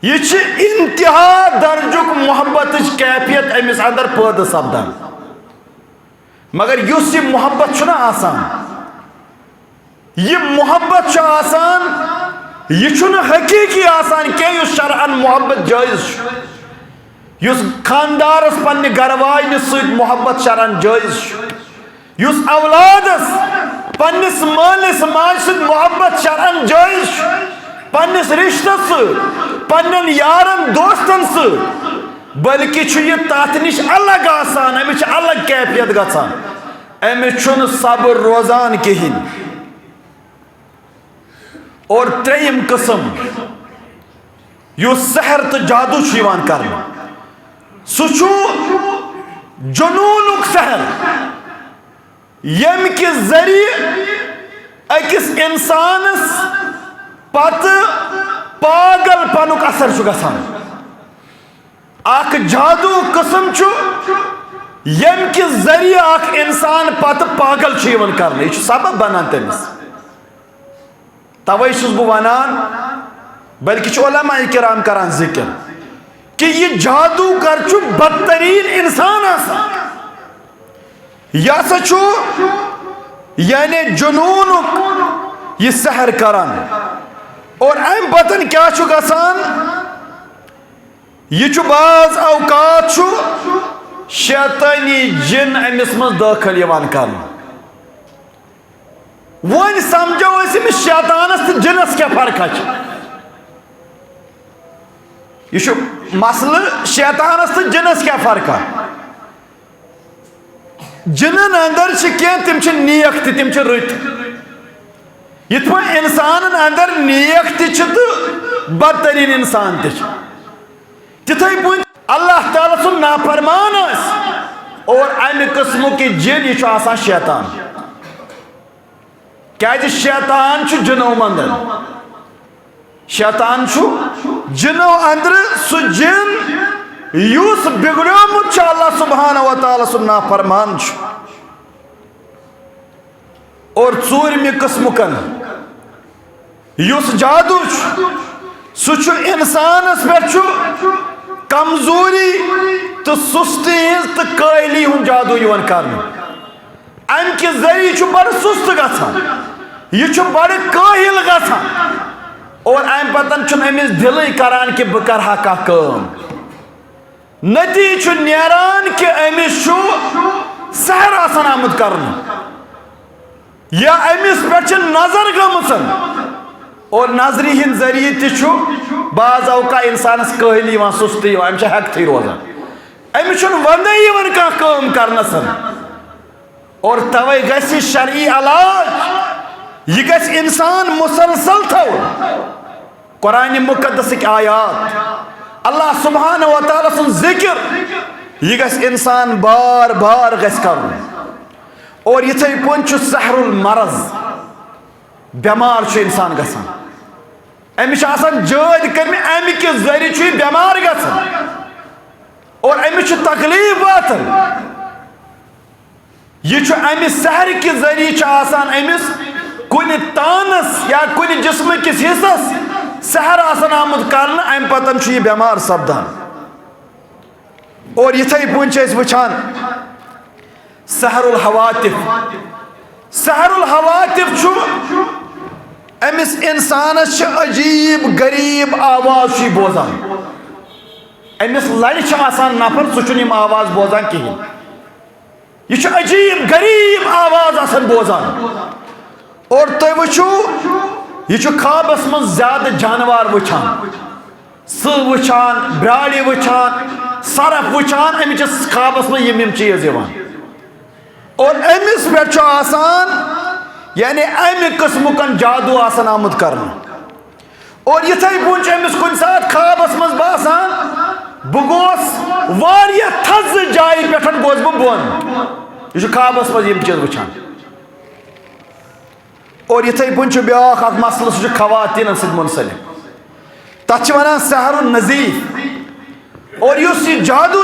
A: یہ انتہا درجک محبت کیفیت امس اندر پید سپدان مگر اس یہ محبت آسان یہ محبت آسان یہ حقیقی آسان کی شرعن محبت جائز اس خاندارس پنہ گھر واجن ست محبت شرعن جائز اس اولادس پنس مالس ماج ست محبت شرعن جائز پنس رشتس ست پنن یارن دوستن ست بلکہ یہ تات نش الگ آسان امس الگ کیفیت گژھان امس صبر روزان کہین اور تریم قسم یہ سحر تو جادو کرنا سہ جنونک سحر یم کے ذریعے اکس انسانس پتہ پاگل پنک اثر گژھان اخ جادو قسم یم کہ ذریعہ اخ انسان پتہ پاگل کرنے یہ سبب بنان تمس توے چھس بہ ونان بلکہ علماء کرام کران ذکر کہ یہ جادوگر بدترین انسان آسان یہ ہسا یعنی جنونک یہ سحر کران اور ام پتن کیا گژھان یہ بعض اوقات شیطانی جن امس من داخل یوان کرن ون سمجھو امس شیطانس تو جنس کیا فرق یہ مسئلہ شیطانس تو جنس کیا فرق جنن اندر تم نیک تم رت یت پہ انسان اندر نیک تو بدترین انسان تتھے پہ اللہ تعالیٰ سن نافرمان اور امہ قسم کی جن یہ آسان شیطان کیا شیطان جنو مندر شیطان جنو اندر سہ جن یس بگڑیومت اللہ سبحانہ و تعالیٰ سن نافرمان اور ژوٗرمہِ قسمکن یس جادو سہ انسانس پہ کمزوری تو سستی ہز تو قائلی ہن جادو یوان کرنے ام کہ ذریعہ بڑ سست گژھان یہ بڑ قاہل گژھان اور ام پتن امس دلے کران کہ بہ کرہا کانٛہہ کٲم نتیجہ نیران کہ امس سحر آسان آمت کرنے یا امس پہ نظر گمژن اور نظری ہند ذریعہ تہ بعض اوقات انسانس قہلی سستی امس ہیکتھے روزان امس وندے کانٛہہ کٲم کرنس اور توے گژھِ شرعی علاج یہ گژھِ انسان مسلسل تھاوُن قرآن مقدسک آیات اللہ سبحانہ و تعالیٰ سن ذکر یہ گژھِ انسان بار بار گژھِ کرُن اور یتھے پٲٹھۍ سحر المرض بیمار انسان گژھان امس جٲدۍ کرمہِ امہِ کہِ ذریعہ یہ بیمار گژھان اور امس تکلیف واتان یہ امہ سحر کہ ذریعہ آسان امس کن تانس یا کن جسم کس حصس سحر آسان آمت کرنے ام پتن یہ بیمار سپدان اور یتھے پٲٹھۍ وچھان سحر الحواتف سحر الحواتف امس انسانس عجیب غریب آواز بوزان امس لڑ آسان نفر سہ آواز بوزان کہین یہ عجیب غریب آواز آسان بوزان اور تُہۍ وٕچھِو یہ خوابس من زیادہ جانوار وچھان سٕہہ وچھان برٛارِ وچھان سرف وچھان امس خوابس من یم چیز یوان اور امس پہ آسان یعنی امہ قسمکن جادو آسان آمت کرنے اور یتھے پٲٹھۍ امس کُنہِ ساتہٕ خوابس من باسان بہ گوس واریاہ تھز جایہِ پٮ۪ٹھ گوس بہ بۄن یہ خوابس من یم چیز وچھان اور یتھے پٲٹھۍ بیاکھ اکھ مسئلہ سہ خواتینن سۭتۍ منسلک تتھ ونان سحر النظیف اور یس یہ جادو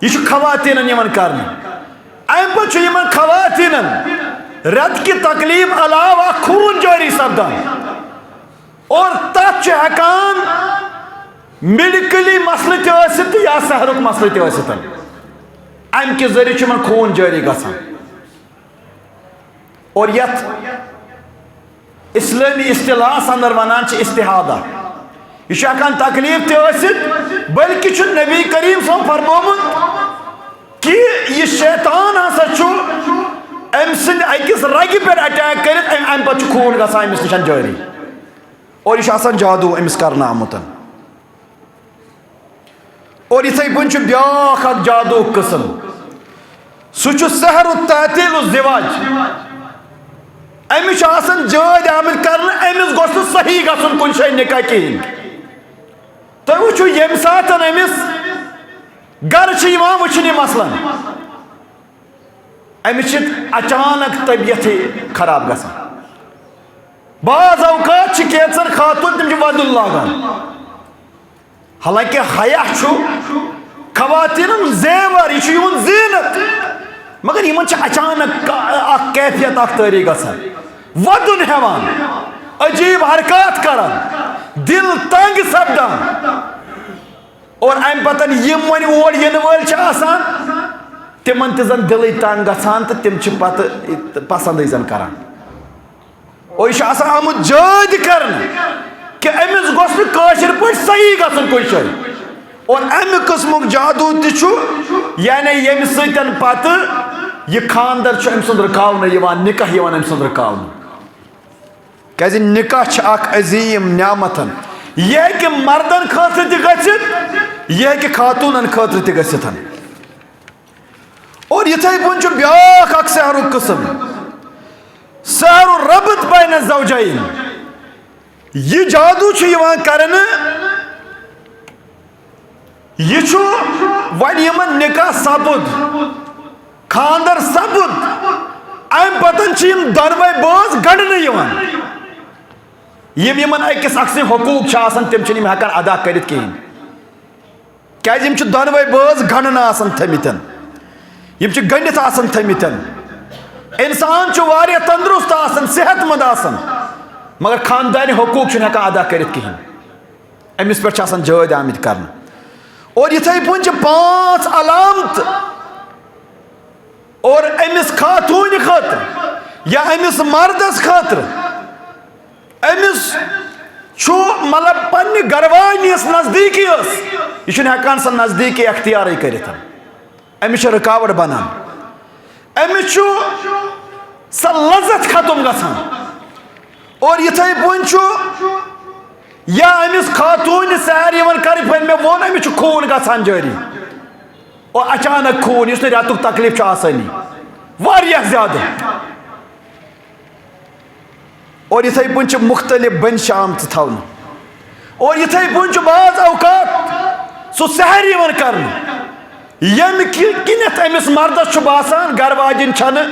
A: یہ خواتینن یوان کرنے ام پتہ یمن خواتینن رت کی تکلیف علاوہ خون جاری سپدان اور تتھ ہیکان میڈیکلی مسئلہ تہ یا سحرک مسئلہ تہ ام کہ ذریعہ خون جاری گژھان اور یت اسلامی اصطلاح اندر ونان استحادہ یہ ہیکان تکلیف تہ بلکہ نبی کریم صن فرمومت کہ یہ شیطان ہسا ام سند اکس رگہ پہ اٹیک کرت ام پتہ خون گژھان امس نش جاری اور یہ جادو امس کرنا آمت اور یتھے پٲٹھۍ بیاکھ اکھ جادو قسم سہ سحر التعطیل الزواج امس جٲدۍ آمٕتۍ کرنہٕ امس گوٚژھ نہٕ صحیح گژھُن کُنہِ جایہِ نکاح کہیٖنۍ تُہۍ وٕچھِو ییٚمہِ ساتہٕ امس گرٕ چھِ یِوان وٕچھنہِ مثلاً امس چھُ گرٕ چھِ یِوان وٕچھنہٕ مثلاً امس چھِ گرٕ چھِ یِوان وٕچھنہٕ تہٕ امس چھُ گژھان جادو امس اچانک طبیعت خراب گژھان بعض اوقات کینژن خاتون تم ودُن لاگان حالانکہ حیا خواتین زیور یہ زینت مگر ان اچانک اخ کیفیت اخ تاری گژھان ودُن ہیوان عجیب حرکات کران دل تنگ سپدان اور ام پتن یم ون اور ین ول آسان تمن تزن دل تنگ گژھان تو تم پتہ پسند زن کران اور یہ آسان آمت جٲد کرن کہ امس گوٚژھ نہٕ کٲشِر پٲٹھۍ صحیح گژھُن کُنہِ جایہِ اور امہِ قٕسمُک جادوٗ تہِ چھُ یعنی ییٚمہِ سۭتۍ پتہٕ یہ خاندر چھُ أمۍ سُنٛد رُکاونہٕ یِوان نکاح یِوان أمۍ سُنٛد رُکاونہٕ کیازِ نکاح چھِ اکھ عظیٖم نعمتن یہ ہیٚکہِ مردن خٲطرٕ تہِ گٔژھِتھ یہ ہیٚکہِ خاتوٗنن خٲطرٕ تہِ گٔژھِتھ اور یِتھَے پٲٹھۍ چھُ بیٛاکھ اکھ سحرُک قٕسم سحر الربط بین الزوجین یہ جادو چھُ یِوان کرنہٕ یہ چھُ وۄنۍ یِمن نکاح سپُد خاندر سپُد امہِ پتن چھِ یِم دۄنوے بٲژ گنڈنہٕ یِوان یِم یِمن أکِس اکھ سٕنٛدۍ حقوٗق چھِ آسان تِم چھِنہٕ یِم ہٮ۪کان ادا کٔرِتھ کِہیٖنۍ کیازِ یِم چھِ دۄنوے بٲژ گنڈنہٕ آسان تھٲمٕتۍ یِم چھِ گٔنڈِتھ آسان تھٲمٕتۍ انسان چھُ واریاہ تندرست آسان صحت مند آسان مگر خاندانی حقوٗق چھُنہٕ ہٮ۪کان ادا کٔرِتھ کِہیٖنۍ أمِس پٮ۪ٹھ چھِ آسان جٲدۍ آمٕتۍ کرنہٕ اور یِتھَے پٲٹھۍ چھِ 5 علامتہٕ اور أمِس خاتوٗنہِ خٲطرٕ یا أمِس مردس خٲطرٕ أمِس چھُ مطلب پننہِ گرواجہِ یۄس نزدیٖکی ٲس یہِ چھُنہٕ ہٮ۪کان سۄ نزدیٖکی اختیارٕے کٔرِتھ أمِس چھِ رُکاوٹ بنان أمِس چھُ سۄ لذت ختم گژھان اور یِتھَے پٲٹھۍ چھُ یا أمِس خاتوٗنہِ سیر یِوان کرِ پھٔلۍ مےٚ ووٚن أمِس چھُ خوٗن گژھان جٲری اور اچانک خوٗن یُس نہٕ رٮ۪تُک تکلیٖف چھُ آسٲنی واریاہ زیادٕ اور یِتھَے پٲٹھۍ چھِ مختلف بٔنشہِ آمژٕ تھاونہٕ اور یِتھَے پٲٹھۍ چھُ بعض اوقات سُہ سحر یِوان کرنہٕ ییٚمہِ کِنٮ۪تھ أمِس مردس چھُ باسان گرواجِنۍ چھنہٕ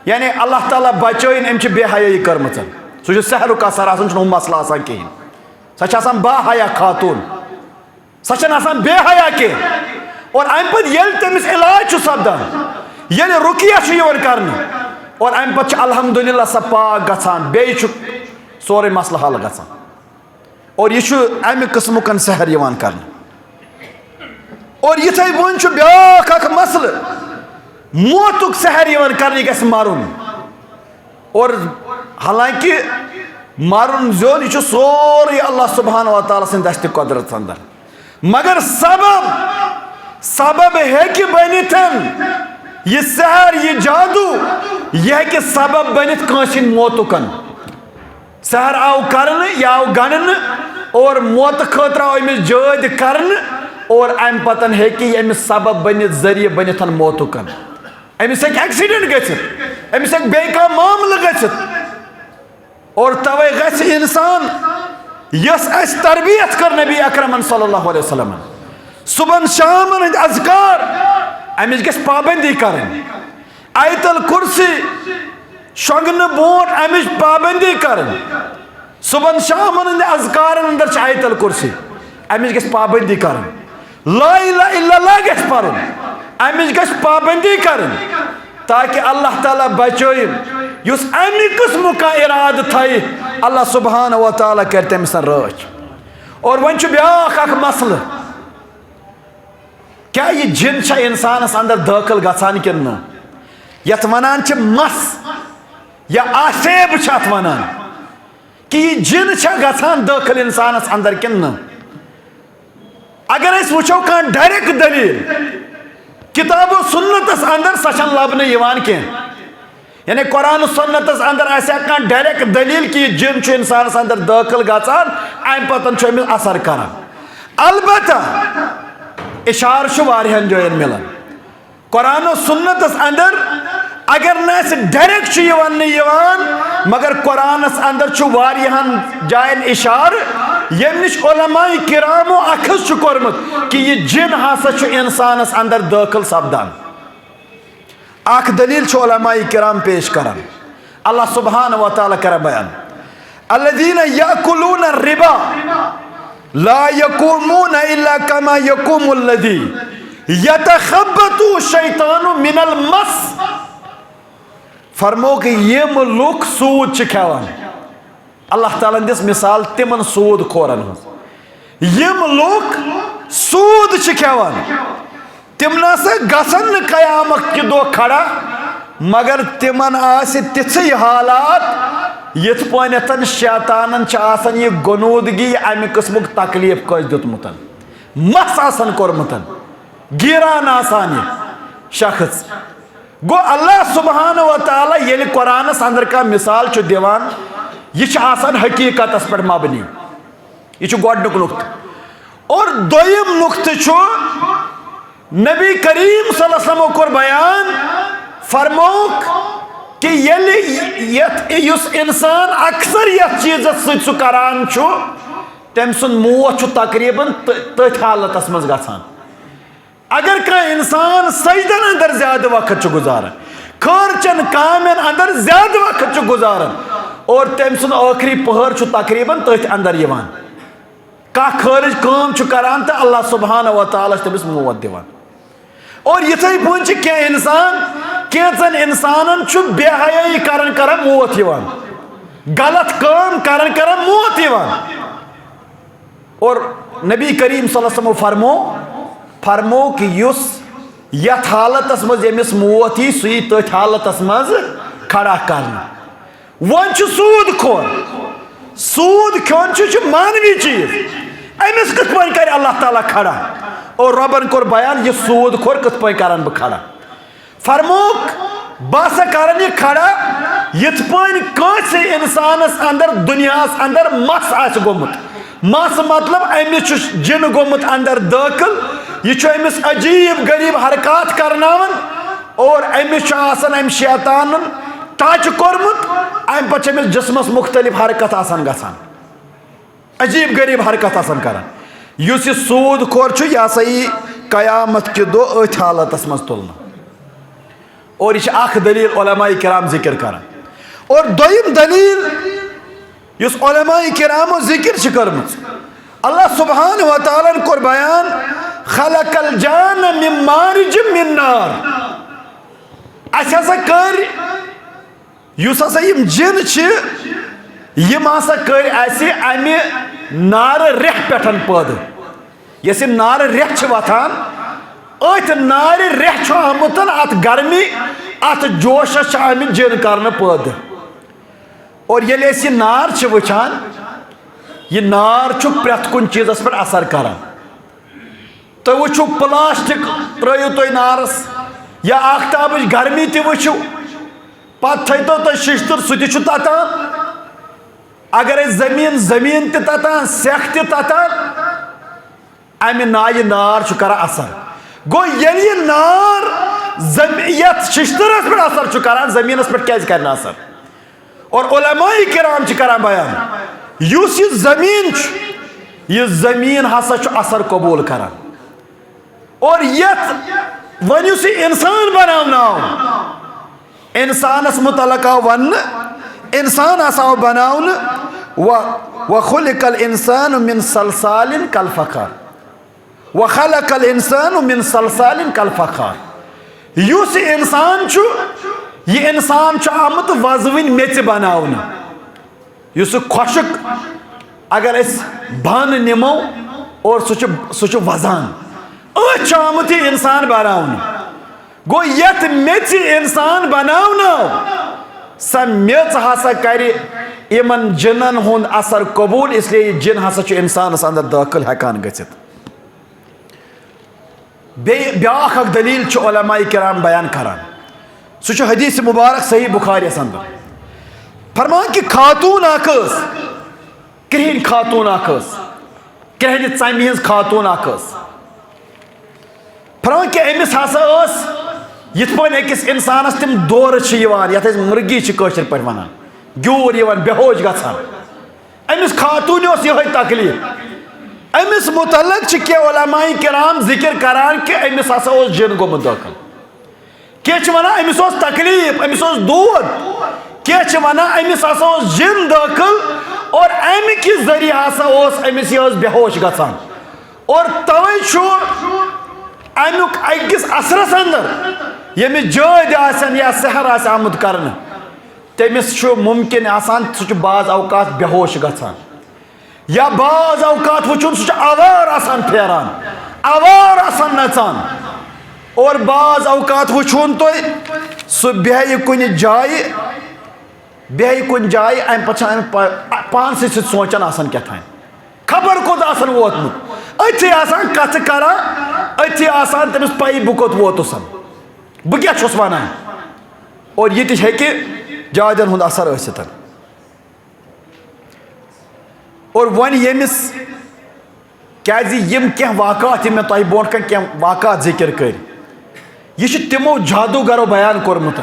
A: یعنی اللہ تعالیٰ بچٲیِن أمۍ چھِ بے حیٲیی کٔرمٕژ سُہ چھُ سحرُک اثر آسان چھُنہٕ ہُہ مسلہٕ آسان کِہیٖنۍ سۄ چھِ آسان با حیا خاتوٗن سۄ چھنہٕ آسان بے حیا کینٛہہ اور امہِ پتہٕ ییٚلہِ تٔمِس علاج چھُ سپدان ییٚلہِ رُقیہ چھُ یِوان کرنہٕ اور امہِ پتہٕ چھِ الحمدُاللہ سۄ پاک گژھان بیٚیہِ چھُ سورُے مسلہٕ حل گژھان اور یہِ چھُ امہِ قٕسمُک سحر یِوان کرنہٕ اور یِتھَے پٲٹھۍ چھُ بیٛاکھ اکھ مسلہٕ موتُک سحر یِوان کرنہٕ یہِ گژھِ مرُن اور حالانکہ مرُن زیوٚن یہِ چھُ سورُے اللہ سبحانہ وتعالیٰ سٕنٛدِ دستہِ قۄدرت انٛدر مگر سبب ہیٚکہِ بٔنِتھ یہِ سحر یہِ جادوٗ یہِ ہیٚکہِ سبب بٔنِتھ کٲنٛسہِ ہِنٛدِ موتُک سحر آو کرنہٕ یہِ آو گنڈنہٕ اور موتہٕ خٲطرٕ آو أمِس جٲدۍ کرنہٕ اور امہِ پتن ہیٚکہِ أمِس سبب بٔنِتھ ذٔریعہٕ بٔنِتھ موتُک أمِس ہیٚکہِ ایکسیڈنٹ گٔژھِتھ أمِس ہیٚکہِ بیٚیہِ کانٛہہ معاملہٕ گٔژھِتھ اور توے گژھِ انسان یۄس اَسہِ تربیت کٔر نبی اکرمن صلی اللہ علیہ وسلم صبحن شامن ہٕنٛدۍ اذکار أمِس گژھِ پابندی کرٕنۍ آیت الکُرسی شۄنٛگنہٕ برونٛٹھ أمِچ پابندی کرٕنۍ صبحن شامن ہٕنٛدۍ اذکارن انٛدر چھِ آیت الکُرسی أمِس گژھِ پابندی کرٕنۍ لا اِلہ الا اللہ گژھِ پرُن أمِس گژھِ پابندی کرٕنۍ تاکہ اللہ تعالیٰ بچٲیِن یُس امہِ قٕسمُک کانٛہہ اِرادٕ تھایہِ اللہ سبحانہ وتعالیٰ کرِ تٔمِس رٲچھ اور وۄنۍ چھُ بیٛاکھ اکھ مسلہٕ کیٛاہ یہِ جِن چھا انسانس انٛدر دٲخل گژھان کِنہٕ نہٕ یتھ ونان چھِ مس یا آسیب چھِ اتھ ونان کہ یہِ جِن چھا گژھان دٲخل انسانس انٛدر کِنہٕ نہٕ اگر أسۍ وٕچھو کانٛہہ ڈایریکٹ دلیٖل کتاب و سنتس انٛدر سۄ چھنہٕ لبنہٕ یِوان کینٛہہ یعنی قرآن و سنتس انٛدر آسہِ ہا کانٛہہ ڈایریکٹ دلیٖل کہ یہِ جِن چھُ انسانس انٛدر دٲخل گژھان امہِ پتن چھُ أمِس اثر کران البتہ اشارٕ چھُ واریاہن جاین ملان قرآن و سنتس انٛدر اگر نہٕ اَسہِ ڈایریکٹ چھُ یہِ وننہٕ یِوان مگر قرآنس انٛدر چھُ واریاہن جاین اشارٕ ییٚمہِ نِش علماء کرامو اخذ چھُ کوٚرمُت کہ یہِ جِن ہسا چھُ انسانس انٛدر دٲخل سپدان اخ دلیل چھ علماء کرام پیش کران اللہ سبحانہ و تعالی کر بیان الذین یاکلون الربا لا یقومون الا کما یقوم الذی یتخبط الشیطان من المس فرمو کہ یم لوک سود چھ کھیوان اللہ تعالیٰ دس مثال تمن سود کھورن یم لوک سود چھ کھیوان تم نسا گژھن قیامت کہ دو کھڑا مگر تمن آس تِژھے حالات یت پٲٹھۍ شیطانن چھ آسان یہ گنودگی امہ قسمک تکلیف کس دیتمت مس آسان کورمت گیران آسان یہ شخص گو اللہ سبحانہ و تعالی یل قرآنس اندر کا مثال چھ دیوان یہ آسان حقیقت اس پر مبنی یہ گۄڈنیُک نقطہ اور دویم نقطہ چھ نبی کریم صلی اللہ علیہ وسلم کور بیان فرموک کہ یس انسان اکثر یت چیز سہ کران تم سن موت تقریباً تتھ حالتس مز گژھان اگر کانٛہہ انسان سجدن اندر زیادہ وقت گزاران خرچن کامن اندر زیادہ وقت گزاران اور تم سن آخری پہر تقریباً تتھ اندر یوان کانٛہہ خارج کام کران تو اللہ سبحانہ و تعالیٰ تمس موت دیوان اور یتھے پٲٹھۍ چھِ کینٛہہ انسان کینٛژن انسانن چھُ بے حیٲیی کران موت یوان غلط کام کران موت یوان اور نبی کریم صلی اللہ علیہ وسلم فرمو کہ یس یت حالتس مز یمس موت یی سُہ یی تٔتھۍ حالتس مز کھڑا کرنہٕ وۄنۍ چھُ سوٗد کھور سوٗد کھیوٚن چھُ مانوی چیٖز أمس کِتھ پٲٹھۍ کرِ اللہ تعالیٰ کھڑا اور ربن کور بیان یہ سود کھور کت پٲٹھۍ کران بہٕ کھڑا فرموک بہٕ ہسا کران یہ کھڑا یتھ پٲٹھۍ کٲنٛسہِ انسانس اندر دنیاہس اندر مس آسہِ گوٚمُت مس مطلب أمس چھُ جن گوٚمُت اندر دٲخل یہ چھُ أمس عجیب غریب حرکات کرناوان اور أمس چھُ آسان أمۍ شیطانن ٹچ کوٚرمُت أمۍ پتہٕ چھِ أمس جسمس مختلف حرکت آسان گژھان عجیب غریب حرکت آسان کران یس یہ سود کھور چھُ یہ ہسا یی قیامت کہ دۄہ أتھۍ حالتس مز تُلنہٕ اور یہ اخ دلیل علماء کرام ذکر کران اور دویم دلیل یس علماء کرامو ذکر چھ کٔرمٕژ اللہ سبحانہ و تعالیٰ کور بیان خلق الجان من مارج من نار اس ہسا کر یس ہسا یم جن چھ یم ہسا کر اسہ امہ نار ریح پٮ۪ٹھ پٲدٕ یس نار ریح چھ وتھان ات نار ریح چھ آمت ات گرمی ات جوشس چھ آمت جن کرنہٕ پٲدٕ اور ییٚلہِ أسۍ یہِ نار چھ وٕچھان یہ نار چھُ پرٛٮ۪تھ کُنہِ چیٖزس پٮ۪ٹھ اثر کران تُہۍ وٕچھِو پلاسٹک ترٲیِو تُہۍ نارس یا آختابٕچ گرمی تہِ وٕچھِو پتہٕ تھٲیتو تُہۍ ششتٕر سُہ تہِ چھُ تتان اگر أسۍ زمیٖن تہِ تتان سٮ۪کھ تہِ تتان امہِ یہِ نار چھُ کران اثر گوٚو ییٚلہِ یہِ نار یتھ ششتٕرس پٮ۪ٹھ اثر چھُ کران زمیٖنس پٮ۪ٹھ کیازِ کرِ نہٕ اثر اور علماء کرام چھِ کران بیان یُس یہِ زمیٖن چھُ یہِ زمیٖن ہسا چھُ اثر قبوٗل کران اور یتھ وۄنۍ یُس یہِ انسان بناونہٕ آو انسانس متعلق آو وننہٕ انسان ہسا آو بناونہٕ وخلق الانسان من صلصال كالفخار وخلق الانسان من صلصال كالفخار یُس یہِ انسان چھُ یہ انسان چھُ آمُت وزوٕنۍ میژِ بناونہٕ یُس سُہ خۄشک اگر أسۍ بانہٕ نِمو اور سُہ چھُ وزان أتھۍ چھُ آمُت یہِ انسان بناونہٕ گوٚو یتھ میژِ انسان بناونہٕ آو سۄ میژ ہسا کرِ یمن جنن ہُنٛد اثر قبوٗل اسلیے یہِ جن ہسا چھُ انسانس اندر دٲخل ہٮ۪کان گٔژھِتھ بیٚیہِ بیٛاکھ اکھ دلیٖل چھُ علماء کرام بیان کران سُہ چھُ حدیث مبارک صحیح بخاریس اندر فرمان کہ خاتون اکھ ٲس کرٛہِنۍ خاتون اکھ ٲس کرٛہنہِ ژمہِ ہٕنٛز خاتون اکھ ٲس فرمان کہ أمِس ہسا ٲس یِتھ پٲٹھۍ أکِس انسانس تِم دورٕ چھِ یِوان یتھ أسۍ مُرگی چھِ کٲشِر پٲٹھۍ ونان گیوٗر یِوان بے ہوش گژھان أمِس خاتوٗنہِ اوس یِہوٚے تکلیٖف أمِس متعلق چھِ کینٛہہ علماء کرام ذکر کران کہ أمِس ہسا اوس جن گوٚمُت دٲخل کیا ونان امس تکلیف امس دود کیا ونان امس جن داخل اور امہ کہ ذریعہ امس یہ بے ہوش گژھان اور توے امیک اکس اثرس اندر یمس جٲدۍ آسن یا سحر آسہِ آمُت کرنہٕ تٔمِس ممکن آسان سُہ بعض اوقات بے ہوش گژھان یا بعض اوقات وٕچھُن سُہ آوار آسان پھیران آوار آسان نژان اور بعض اوقات وٕچھُن تُہۍ سُہ بیٚہہِ کُنہِ جایہِ امہِ پتہٕ چھِ امہِ پانسٕے سۭتۍ سونٛچان آسان کیٛاتھانۍ خبر کوٚت آسان ووتمُت أتھی آسان کتھٕ کران أتھی آسان تٔمِس پَیی بہٕ کوٚت ووتُس بہٕ کیٛاہ چھُس ونان اور یہِ تہِ ہیٚکہِ جادٮ۪ن ہُنٛد اثر ٲسِتھ اور وۄنۍ ییٚمِس کیٛازِ یِم کینٛہہ واقعات یِم مےٚ تۄہہِ برونٛٹھ کَنہِ کینٛہہ واقعات ذِکر کٔرۍ یہ چھُ تِمو جادوگرو بیان کوٚرمُت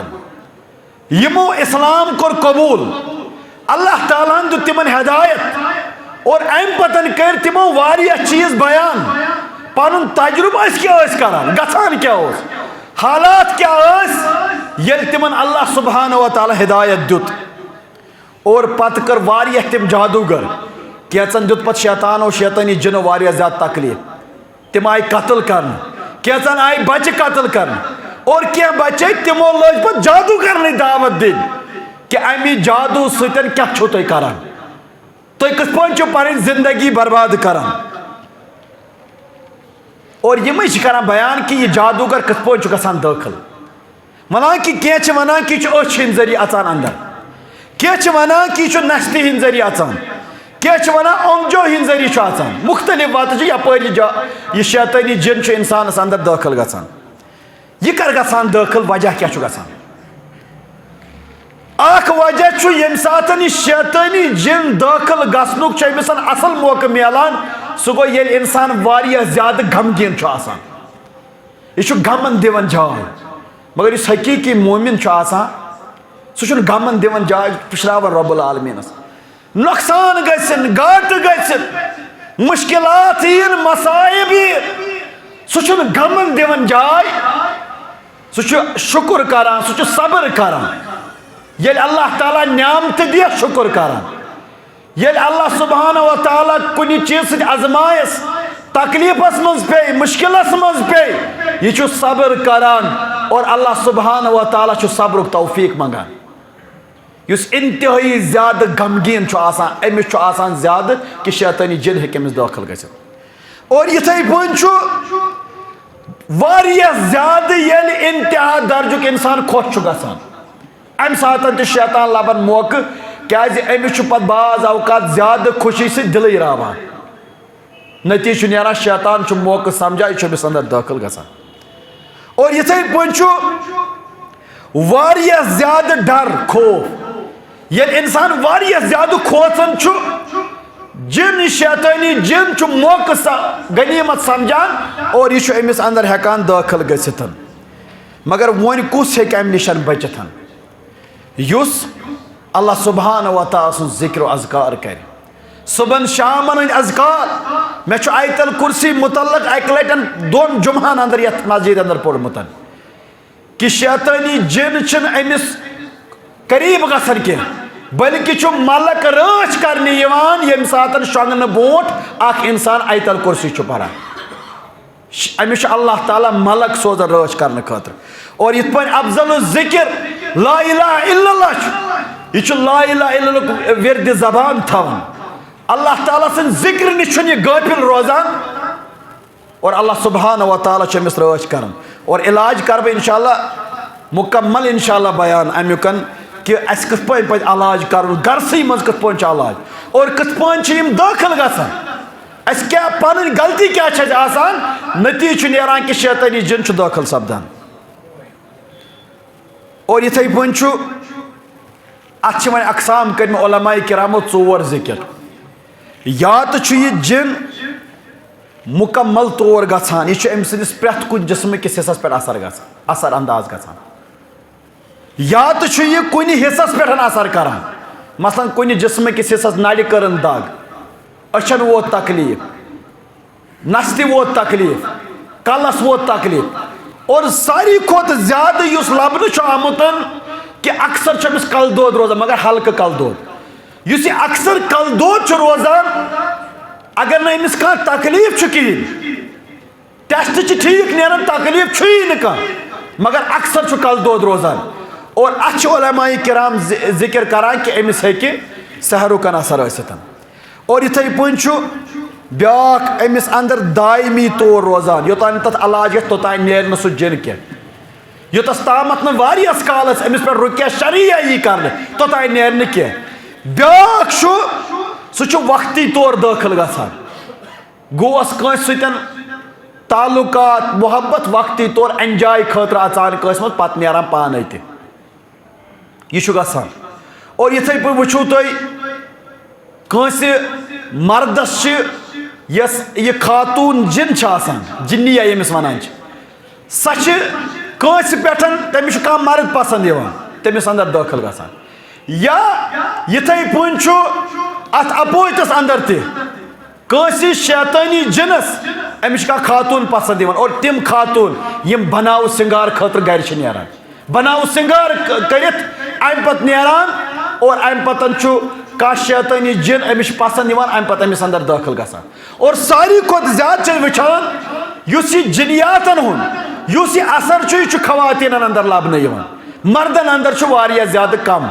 A: یِمو اسلام کوٚر قبوٗل اللہ تعالیٰ ہن دیُت تِمن ہدایت اور امہِ پتہٕ کٔرۍ تِمو واریاہ چیٖز بیان پنُن تجرُبہٕ أسۍ کیٛاہ ٲسۍ کران گژھان کیٛاہ اوس حالات کیٛاہ ٲسۍ ییٚلہِ تِمن اللہ سبحانہ وتعالیٰ ہدایت دیُت اور پتہٕ کٔر واریاہ تِم جادوگر کینٛژن دیُت پتہٕ شیطانو شیطٲنی جِنو واریاہ زیادٕ تکلیٖف تِم آیہِ قتل کرنہٕ کینٛژن آیہِ بچہِ قتل کرنہٕ اور کینٛہہ بچے تِمو لٲج پتہٕ جادو کرنٕچ دعوت دِنۍ کہ امہِ جادو سۭتۍ کیٛاہ چھُو تُہۍ کران تُہۍ کِتھ پٲٹھۍ چھِو پنٕنۍ زندگی برباد کران اور یِمے چھِ کران بیان کہ یہِ جادوگر کِتھ پٲٹھۍ چھُ گژھان دٲخل ونان کہ کینٛہہ چھِ ونان کہ یہِ چھُ أچھ ہٕنٛدۍ ذٔریعہٕ اژان اندر کینٛہہ چھِ ونان کہ یہِ چھُ نستہِ ہٕنٛدۍ ذٔریعہٕ اژان کینٛہہ چھِ ونان اونٛگجو ہٕنٛدۍ ذٔریعہٕ چھُ اژان مختلف وتہٕ چھِ یپٲرۍ یہِ شیطٲنی جِن چھُ انسانس اندر دٲخل گژھان یہ کر گژھان دٲخل وجہ کیٛاہ چھُ گژھان اکھ وجہ چھُ ییٚمہِ ساتہٕ یہِ شیطٲنی جِن دٲخل گژھنُک چھُ أمِس اصل موقعہٕ میلان سُہ گوٚو ییٚلہِ انسان واریاہ زیادٕ غمگیٖن چھُ آسان یہِ چھُ غمن دِوان جاے مگر یُس حقیٖقی مومِن چھُ آسان سُہ چھُنہٕ غمن دِوان جاے پُشراوان رۄب العالمیٖنس نۄقصان گژھِنۍ گاٹہٕ گژھِنۍ مُشکلات یِن مصائب یِن سُہ چھُنہٕ غمن دِوان جاے سُہ چھُ شُکُر کران سُہ چھُ صبر کران ییٚلہِ اللہ تعالیٰ نعمتہٕ دِیَس شُکُر کران ییٚلہِ اللہ سبحانہ وتعالیٰ کُنہِ چیٖزٕ سۭتۍ ازمایس تکلیٖفس منٛز پیٚیہِ مُشکلس منٛز پیٚیہِ یہِ چھُ صبر کران اور اللہ سبحانہ وتعالیٰ چھُ صبرُک توفیٖق منٛگان یُس انتہٲیی زیادٕ غمگیٖن چھُ آسان أمِس چھُ آسان زیادٕ کہِ شیطٲنی جِن ہیٚکہِ أمِس دٲخل گٔژھِتھ اور یِتھٕے پٲٹھۍ چھُ واریاہ زیادٕ ییٚلہِ انتہا درجُک انسان خۄش چھُ گژھان امہِ ساتہٕ تہِ شیطان لبان موقعہٕ کیٛازِ أمِس چھُ پتہٕ بعض اوقات زیادٕ خوشی سۭتۍ دِلٕے راوان نتیٖجہٕ چھُ نیران شیطان چھُ موقعہٕ سمجھان یہِ چھُ أمِس اندر دٲخل گژھان اور یِتھٕے پٲٹھۍ چھُ واریاہ زیادٕ ڈر خوف ییٚلہِ انسان واریاہ زیادٕ کھوژان چھُ جِن شیطٲنی جِن چھُ موقعہٕ غنیٖمت سمجھان اور یہِ چھُ أمِس اندر ہٮ۪کان دٲخل گٔژھِتھ مگر وۄنۍ کُس ہیٚکہِ امہِ نِش بٔچِتھ یُس اللہ سبحانہ وتعالیٰ سُنٛد ذِکر و اذکار کرِ صبحن شامن ہٕنٛدۍ اذکار مےٚ چھُ آیت الکُرسی متعلق اکہِ لٹہِ دۄن جُمعہن اندر یتھ مسجد اندر پوٚرمُت کہ شیطٲنی جِن چھِنہٕ أمِس قریٖب گژھان کینٛہہ بلکہ چھُ ملک رٲچھ کرنہِ یِوان ییٚمہِ ساتہٕ شۄنٛگنہٕ برونٛٹھ اکھ انسان آیت الکُرسی چھُ پران أمِس چھُ اللہ تعالیٰ ملک سوزان رٲچھ کرنہٕ خٲطرٕ اور یِتھ پٲٹھۍ افضل الذکر لا الہ الا اللہ چھُ یہِ چھُ لا الہ الا اللہ وِردِ زبان تھاوان اللہ تعالیٰ سٕنٛدِ ذِکرٕ نِش چھُنہٕ یہِ غٲفِل روزان اور اللہ سبحانہ وتعالیٰ چھُ أمِس رٲچھ کران اور علاج کرٕ بہٕ انشاءاللہ مکمل انشاءاللہ بیان امیُک کہ اَسہِ کِتھ پٲٹھۍ پَزِ علاج کرُن گرسٕے منٛز کِتھ پٲٹھۍ چھُ علاج اور کِتھ پٲٹھۍ چھِ یِم دٲخل گژھان اَسہِ کیٛاہ پنٕنۍ غلطی کیٛاہ چھِ اَسہِ آسان نتیٖجہٕ چھُ نیران کہ شیطٲنی جِن چھُ دٲخل سپدان اور یِتھٕے پٲٹھۍ چھُ اتھ چھِ وۄنۍ اقسام کٔرمٕتۍ علماء کرامو 4 ذِکر یا تہٕ چھُ یہِ جِن مکمل طور گژھان یہِ چھُ أمۍ سٕنٛدِس پرٛٮ۪تھ کُنہِ جسمہٕ کِس حصس پٮ۪ٹھ اثر انداز گژھان یا تہٕ چھُ یہِ کُنہِ حصس پٮ۪ٹھ اثر کران مثلاً کُنہِ جسمہٕ کِس حصس نرِ کٔرٕن دگ أچھن ووت تکلیٖف نستہِ ووت تکلیٖف کلس ووت تکلیٖف اور ساری کھوت زیادہ اس لبنہ آمتن کہ اکثر امس کل دود روزان مگر ہلکہ کل دود اس یہ اکثر کل دود روزان اگر نا امس کھانا تکلیف کہین ٹیسٹ ٹھیک نیران تکلیف کھانا مگر اکثر کل دود روزان اور اچھ علماء کرام ذکر کران کہ امس ہیکہ سحرُک اثر ٲسِتھ اور یتھے پٲٹھۍ بیاکھ امس اندر دائمی طور روزان یوتان تتھ علاج گژھِ توتان نیرِ نہٕ سُہ جن کینٛہہ یوتس تامتھ نہٕ واریاہس کالس امس پٮ۪ٹھ رُکیا شرعیہ یی کرنہٕ توتان نیرِ نہٕ کینٛہہ بیاکھ چھُ سُہ چھُ وقتی طور دٲخل گژھان گوس کٲنٛسہِ سۭتۍ تعلقات محبت وقتی طور انجاے خٲطرٕ اژان کٲنٛسہِ منٛز پتہٕ نیران پانے تہِ یہ چھُ گژھان اور یِتھے پٲٹھۍ وٕچھِو تُہۍ کٲنٛسہِ مردس چھِ یس یہ خاتون جن چھِ آسان جنیہ ییٚمِس ونان چھِ سۄ چھِ کٲنٛسہِ پٮ۪ٹھ تٔمِس چھُ کانٛہہ مرد پسنٛد یِوان تٔمِس اندر دٲخل گژھان یا یِتھے پٲٹھۍ چھُ اتھ اپوزٹس اندر تہِ کٲنٛسہِ شیطٲنی جنس أمِس چھِ کانٛہہ خاتون پسنٛد یِوان اور تِم خاتون یِم بناو سنگار خٲطرٕ گرِ چھِ نیران بناو سنگار کٔرِتھ امہِ پتہٕ نیران اور امہِ پتن چھُ کانٛہہ شیطٲنی جن أمِس چھِ پسنٛد یِوان امہِ پتہٕ أمِس اندر دٲخل گژھان اور ساروی کھۄتہٕ زیادٕ چھِ وٕچھان یُس یہِ جنیاتن ہُنٛد یُس یہِ اثر چھُ یہِ چھُ خواتیٖنن اندر لبنہٕ یِوان مردن اندر چھُ واریاہ زیادٕ کم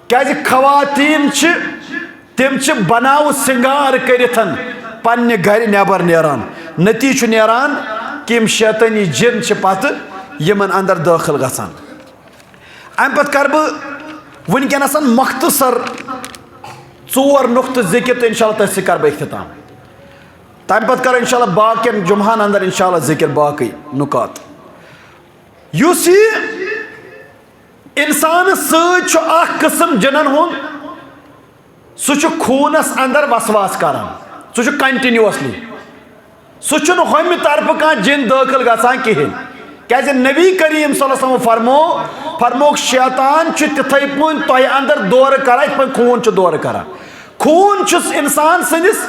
A: کیازِ خواتیٖن چھِ تِم چھِ بناو سنگار کٔرِتھ پننہِ گرِ نٮ۪بر نیران نتیٖجہٕ چھُ نیران کہ یِم شیطٲنی جن چھِ پتہٕ یِمن اندر دٲخل گژھان امہِ پتہٕ کرٕ بہٕ وٕنکیٚنس مختصر ژور نقطہٕ ذکر تہٕ انشاء اللہ تٔتھۍ سۭتۍ کرٕ بہٕ اختتام تمہِ پتہٕ کرو انشاء اللہ باقین جمعہن اندر انشاء اللہ ذکر باقٕے نکات یُس یہِ انسانس سۭتۍ چھُ اکھ قٕسم جنن ہُنٛد سُہ چھُ خوٗنس اندر وسواس کران سُہ چھُ کنٹِنیوسلی سُہ چھُنہٕ ہوٚمہِ طرفہٕ کانٛہہ جن دٲخل گژھان کہیٖنۍ کیازِ نبی کریم صلی اللہ علیہ وسلم فرموک شیطان چھُ تِتھے پٲٹھۍ تۄہہِ اندر دورٕ کران یِتھ پٲٹھۍ خوٗن چھُ دورٕ کران خوٗن چھُ انسان سٕنٛدِس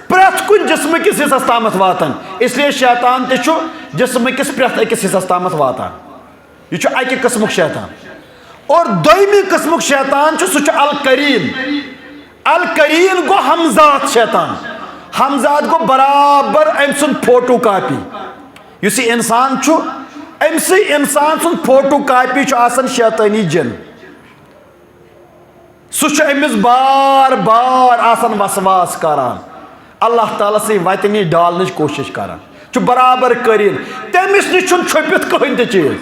A: پرٛٮ۪تھ کُنہِ جسمہٕ کِس حصس تامتھ واتان اس لیے شیطان تہِ چھُ جسمہٕ کِس پرٛٮ۪تھ أکِس حصس تامتھ واتان یہِ چھُ اکہِ قٕسمُک شیطان اور دوٚیمہِ قٕسمُک شیطان چھُ سُہ چھُ القریٖن القریٖن گوٚو ہمزات شیطان ہمزات گوٚو برابر أمۍ سُنٛد فوٹو کاپی یُس یہِ انسان چھُ أمسٕے انسان سُنٛد فوٹو کاپی چھُ آسان شیطٲنی جن سُہ چھُ أمِس بار بار آسان وسواس کران اللہ تعالیٰ سٕے وتہِ نِش ڈالنٕچ کوٗشش کران چھُ برابر قریٖن تٔمِس نِش چھُنہٕ چھُپِتھ کٕہٕنۍ تہِ چیٖز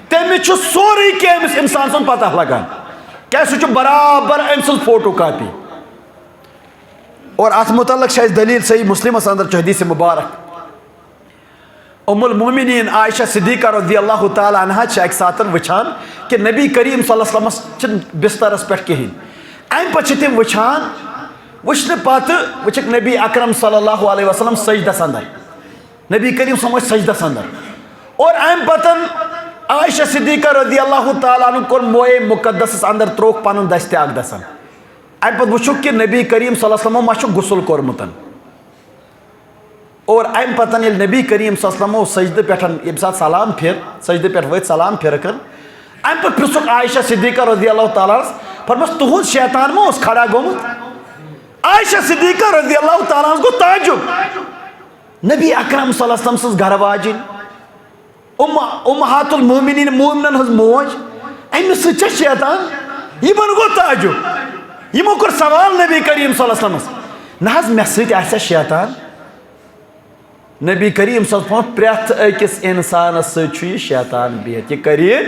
A: تٔمِس چھُ سورُے کینٛہہ أمِس انسان سُنٛد پتہ لگان کیازِ سُہ چھُ برابر أمۍ سٕنٛز فوٹو کاپی اور اتھ متعلق چھِ اَسہِ دلیٖل صحیح مسلمس اندر چھُ حدیث مبارک ام المومنین عائشہ صدیقہ رضی اللہ تعالیٰ عنہا چھِ اکہِ ساتہٕ وٕچھان کہ نبی کریم صلی اللہ علیہ وسلمس چھِنہٕ بسترس پٮ۪ٹھ کہیٖنۍ امہِ پتہٕ چھِ تِم وٕچھان وٕچھنہٕ پتہٕ وٕچھکھ نبی اکرم صلی اللہ علیہ وسلم سجدس اندر نبی کریم صلی اللہ علیہ وسلم ٲسۍ سجدس اندر اور امہِ پتہٕ عائشہ صدیقہ رضی اللہ تعالیٰ عنہ کوٚر موئے مقدسس اندر ترووُکھ پنُن دستہِ اقدسن امہِ پتہٕ وٕچھُکھ کہ نبی کریم صلی اللہ علیہ وسلمو ما چھُ غسل کوٚرمُت اور امہِ پتہٕ ییٚلہِ نبی کریم صلی اللہ علیہ وسلمو سجدٕ پٮ۪ٹھ ییٚمہِ ساتہٕ سلام پھِر سجدٕ پٮ۪ٹھ ؤتھۍ سلام پھِرٕ کٔر امہِ پتہٕ پرٛژھُکھ عائشہ صدیقہ رضی اللہ تعالیٰ ہس فرموس تُہُنٛد شیطان ما اوس کھڑا گوٚمُت عائشہ صدیقہ رضی اللہ تعالیٰ ہس گوٚو تعجب نبی اکرم صلی اللہ علیہ وسلم سٕنٛز گرٕ واجِنۍ امہات المومنین مومنن ہٕنٛز موج أمِس سۭتۍ چھا شیطان یِمن گوٚو تعجب یِمو کوٚر سوال نبی کریم صلی اللہ علیہ وسلمس نہ حظ مےٚ سۭتۍ آسیا شیطان نبی کریم صلی اللہ علیہ وسلم پرٛٮ۪تھ أکِس انسانس سۭتۍ چھُ یہِ شیطان بِہِتھ یہِ قریٖن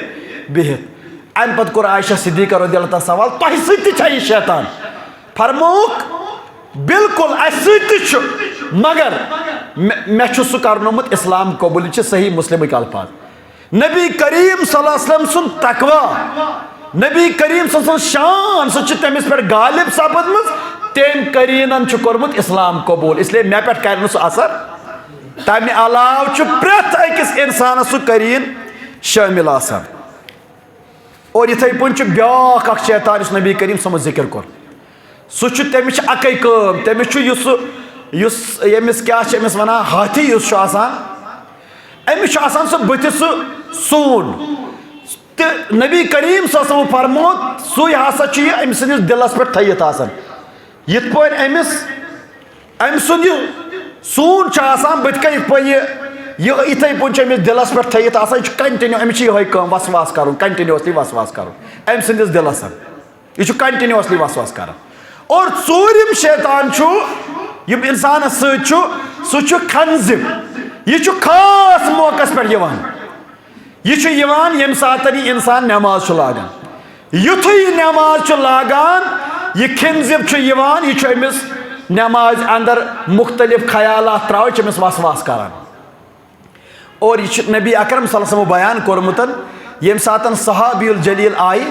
A: بِہِتھ امہِ پتہٕ کوٚر عائشہ صدیقہ رضی اللہ تعالیٰ سوال تۄہہِ سۭتۍ تہِ چھا یہِ شیطان فرمووُکھ بالکل اسہِ سۭتۍ تہِ چھُ مگر مےٚ چھُ سُہ کرنومُت اسلام قبوٗل یہِ چھِ صحیح مسلمٕکۍ الفاظ نبی کریم صلی اللہ علیہ وسلم سُنٛد تقوا نبی کریم صلی اللہ علیہ وسلم شان سُہ چھِ تٔمِس پٮ۪ٹھ غالب سپدمٕژ تٔمۍ قریٖنن چھُ کوٚرمُت اسلام قبوٗل اس لیے مےٚ پٮ۪ٹھ کرِ نہٕ سُہ اثر تمہِ علاوٕ چھُ پرٛٮ۪تھ أکِس انسانس سُہ قریٖن شٲمِل آسان اور یِتھے پٲٹھۍ چھُ بیاکھ اکھ شیطان یُس نبی کریم صلی اللہ علیہ وسلم ذکر کوٚر سُہ چھُ تٔمِس چھِ اکٕے کٲم تٔمِس چھُ یُس ییٚمِس کیاہ چھِ أمِس ونان ہاتھی یُس چھُ آسان أمس آسان سو بتھ سو سون تو نبی کریم صلی اللہ علیہ وسلم فرموت سوی ہسا چھ أمس سندس دلس پہ تھیت آسان یت پہ أمس سند سون آسان بت کن یت پہ یہ اتھے پٲٹھۍ أمس دلس پہ تھیت آسان یہ کنٹنیو أمس یہ کٲم وسواس کرُن کنٹنیوسلی وسواس کرُن أمس سندس دلس یہ کنٹنیوسلی وسواس کران اور ژوٗرِم شیطان چھُ یم انسانس سۭتۍ چھُ سُہ چھُ خنزب یہ چھُ خاص موقعس پٮ۪ٹھ یِوان یہ چھُ یِوان ییٚمہِ ساتہٕ یہِ انسان نٮ۪ماز چھُ لاگان یُتھُے یہِ نٮ۪ماز چھُ لاگان یہِ خنزب چھُ یِوان یہِ چھُ أمِس نٮ۪مازِ اندر مختلف خیالات ترٛاوان یہِ چھُ أمِس وسواس کران اور یہ نبی اکرم صلی اللہ علیہ وسلم بیان کورمُت ییٚمہِ ساتہٕ صحابی الجلیل آیہِ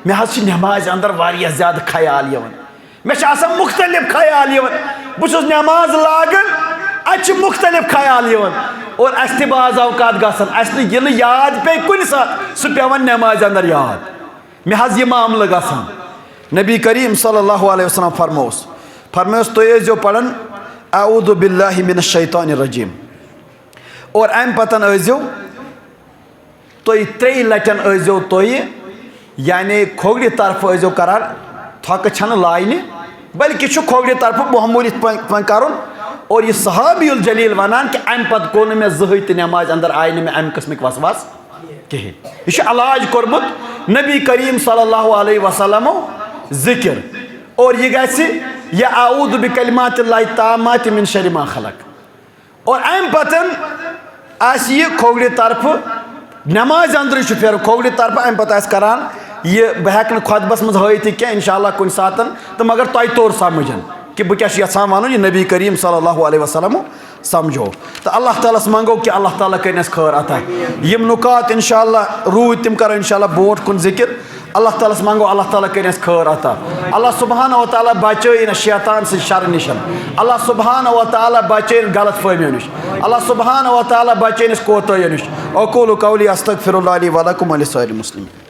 A: مےٚ حظ چھِ نٮ۪مازِ اندر واریاہ زیادٕ خیال یِوان مےٚ چھِ آسان مختلف خیال یِوان بہٕ چھُس نٮ۪ماز لاگان اَتہِ چھِ مختلف خیال یِوان اور اَسہِ تہِ بعض اوقات گژھان اَسہِ نہٕ یہِ نہٕ یاد پیٚیہِ کُنہِ ساتہٕ سُہ پیٚوان نٮ۪مازِ اندر یاد مےٚ حظ یہِ معاملہٕ گژھان نبی کریم صلی اللہ علیہ وسلم فرموس تُہۍ ٲسۍزیو پران اعوذ باللہ من الشیطان الرجیم اور امہِ پتن ٲسۍزیو تُہۍ 3 لٹٮ۪ن ٲسۍزیو تُہۍ یعنی کھوورِ طرفہٕ ٲسۍزیو کران تھۄکہٕ چھنہٕ لاینہِ بلکہ چھُ کھوورِ طرفہٕ معموٗلی یِتھ پٲٹھۍ کرُن اور یہ صحابی الجلیل ونان کہ امہِ پتہٕ گوٚو نہٕ مےٚ زٕہٕنۍ تہِ نٮ۪مازِ اندر آیہِ نہٕ مےٚ امہِ قٕسمٕکۍ وسواس کِہیٖنۍ یہِ چھُ علاج کوٚرمُت نبی کریم صلی اللہ علیہ وسلمو ذکر اور یہ گژھِ یا اعوذ بکلمات اللہ التامات من شر ما خلق اور امہِ پتن آسہِ یہِ کھوورِ طرفہٕ نٮ۪مازِ اندرٕے چھُ پھیرُن کھوورِ طرفہٕ امہِ پتہٕ آسہِ کران یہ بہٕ ہٮ۪کہٕ نہٕ خۄطبس منٛز ہٲیِتھ یہِ کینٛہہ انشاء اللہ کُنہِ ساتہٕ تہٕ مگر تۄہہِ توٚر سمجھ کہ بہٕ کیٛاہ چھُس یژھان وَنُن یہِ نبی کریم صلی اللہ علیہ وسلم سمجھو تہٕ اللہ تعالیٰ ہس منگو کہ اللہ تعالیٰ کٔرِنۍ اَسہِ خٲر عطا یِم نُکات انشاء اللہ روٗدۍ تِم کرو انشاء اللہ برونٛٹھ کُن ذکر اللہ تعالیٰ ہس منگو اللہ تعالیٰ کٔرِنۍ اَسہِ خٲر عطا اللہ سبحانہ و تعالیٰ بچٲیِن اَسہِ شیطان سٕنٛدِ شرٕ نِش اللہ سبحانہ و تعالیٰ بچٲیِن غلط فہمیو نِش اللہ سبحانہ و تعالیٰ بچٲیِن اَسہِ کوتٲہیو نِش اقول قولی استغفر اللہ لی ولکم ولسائر المسلمین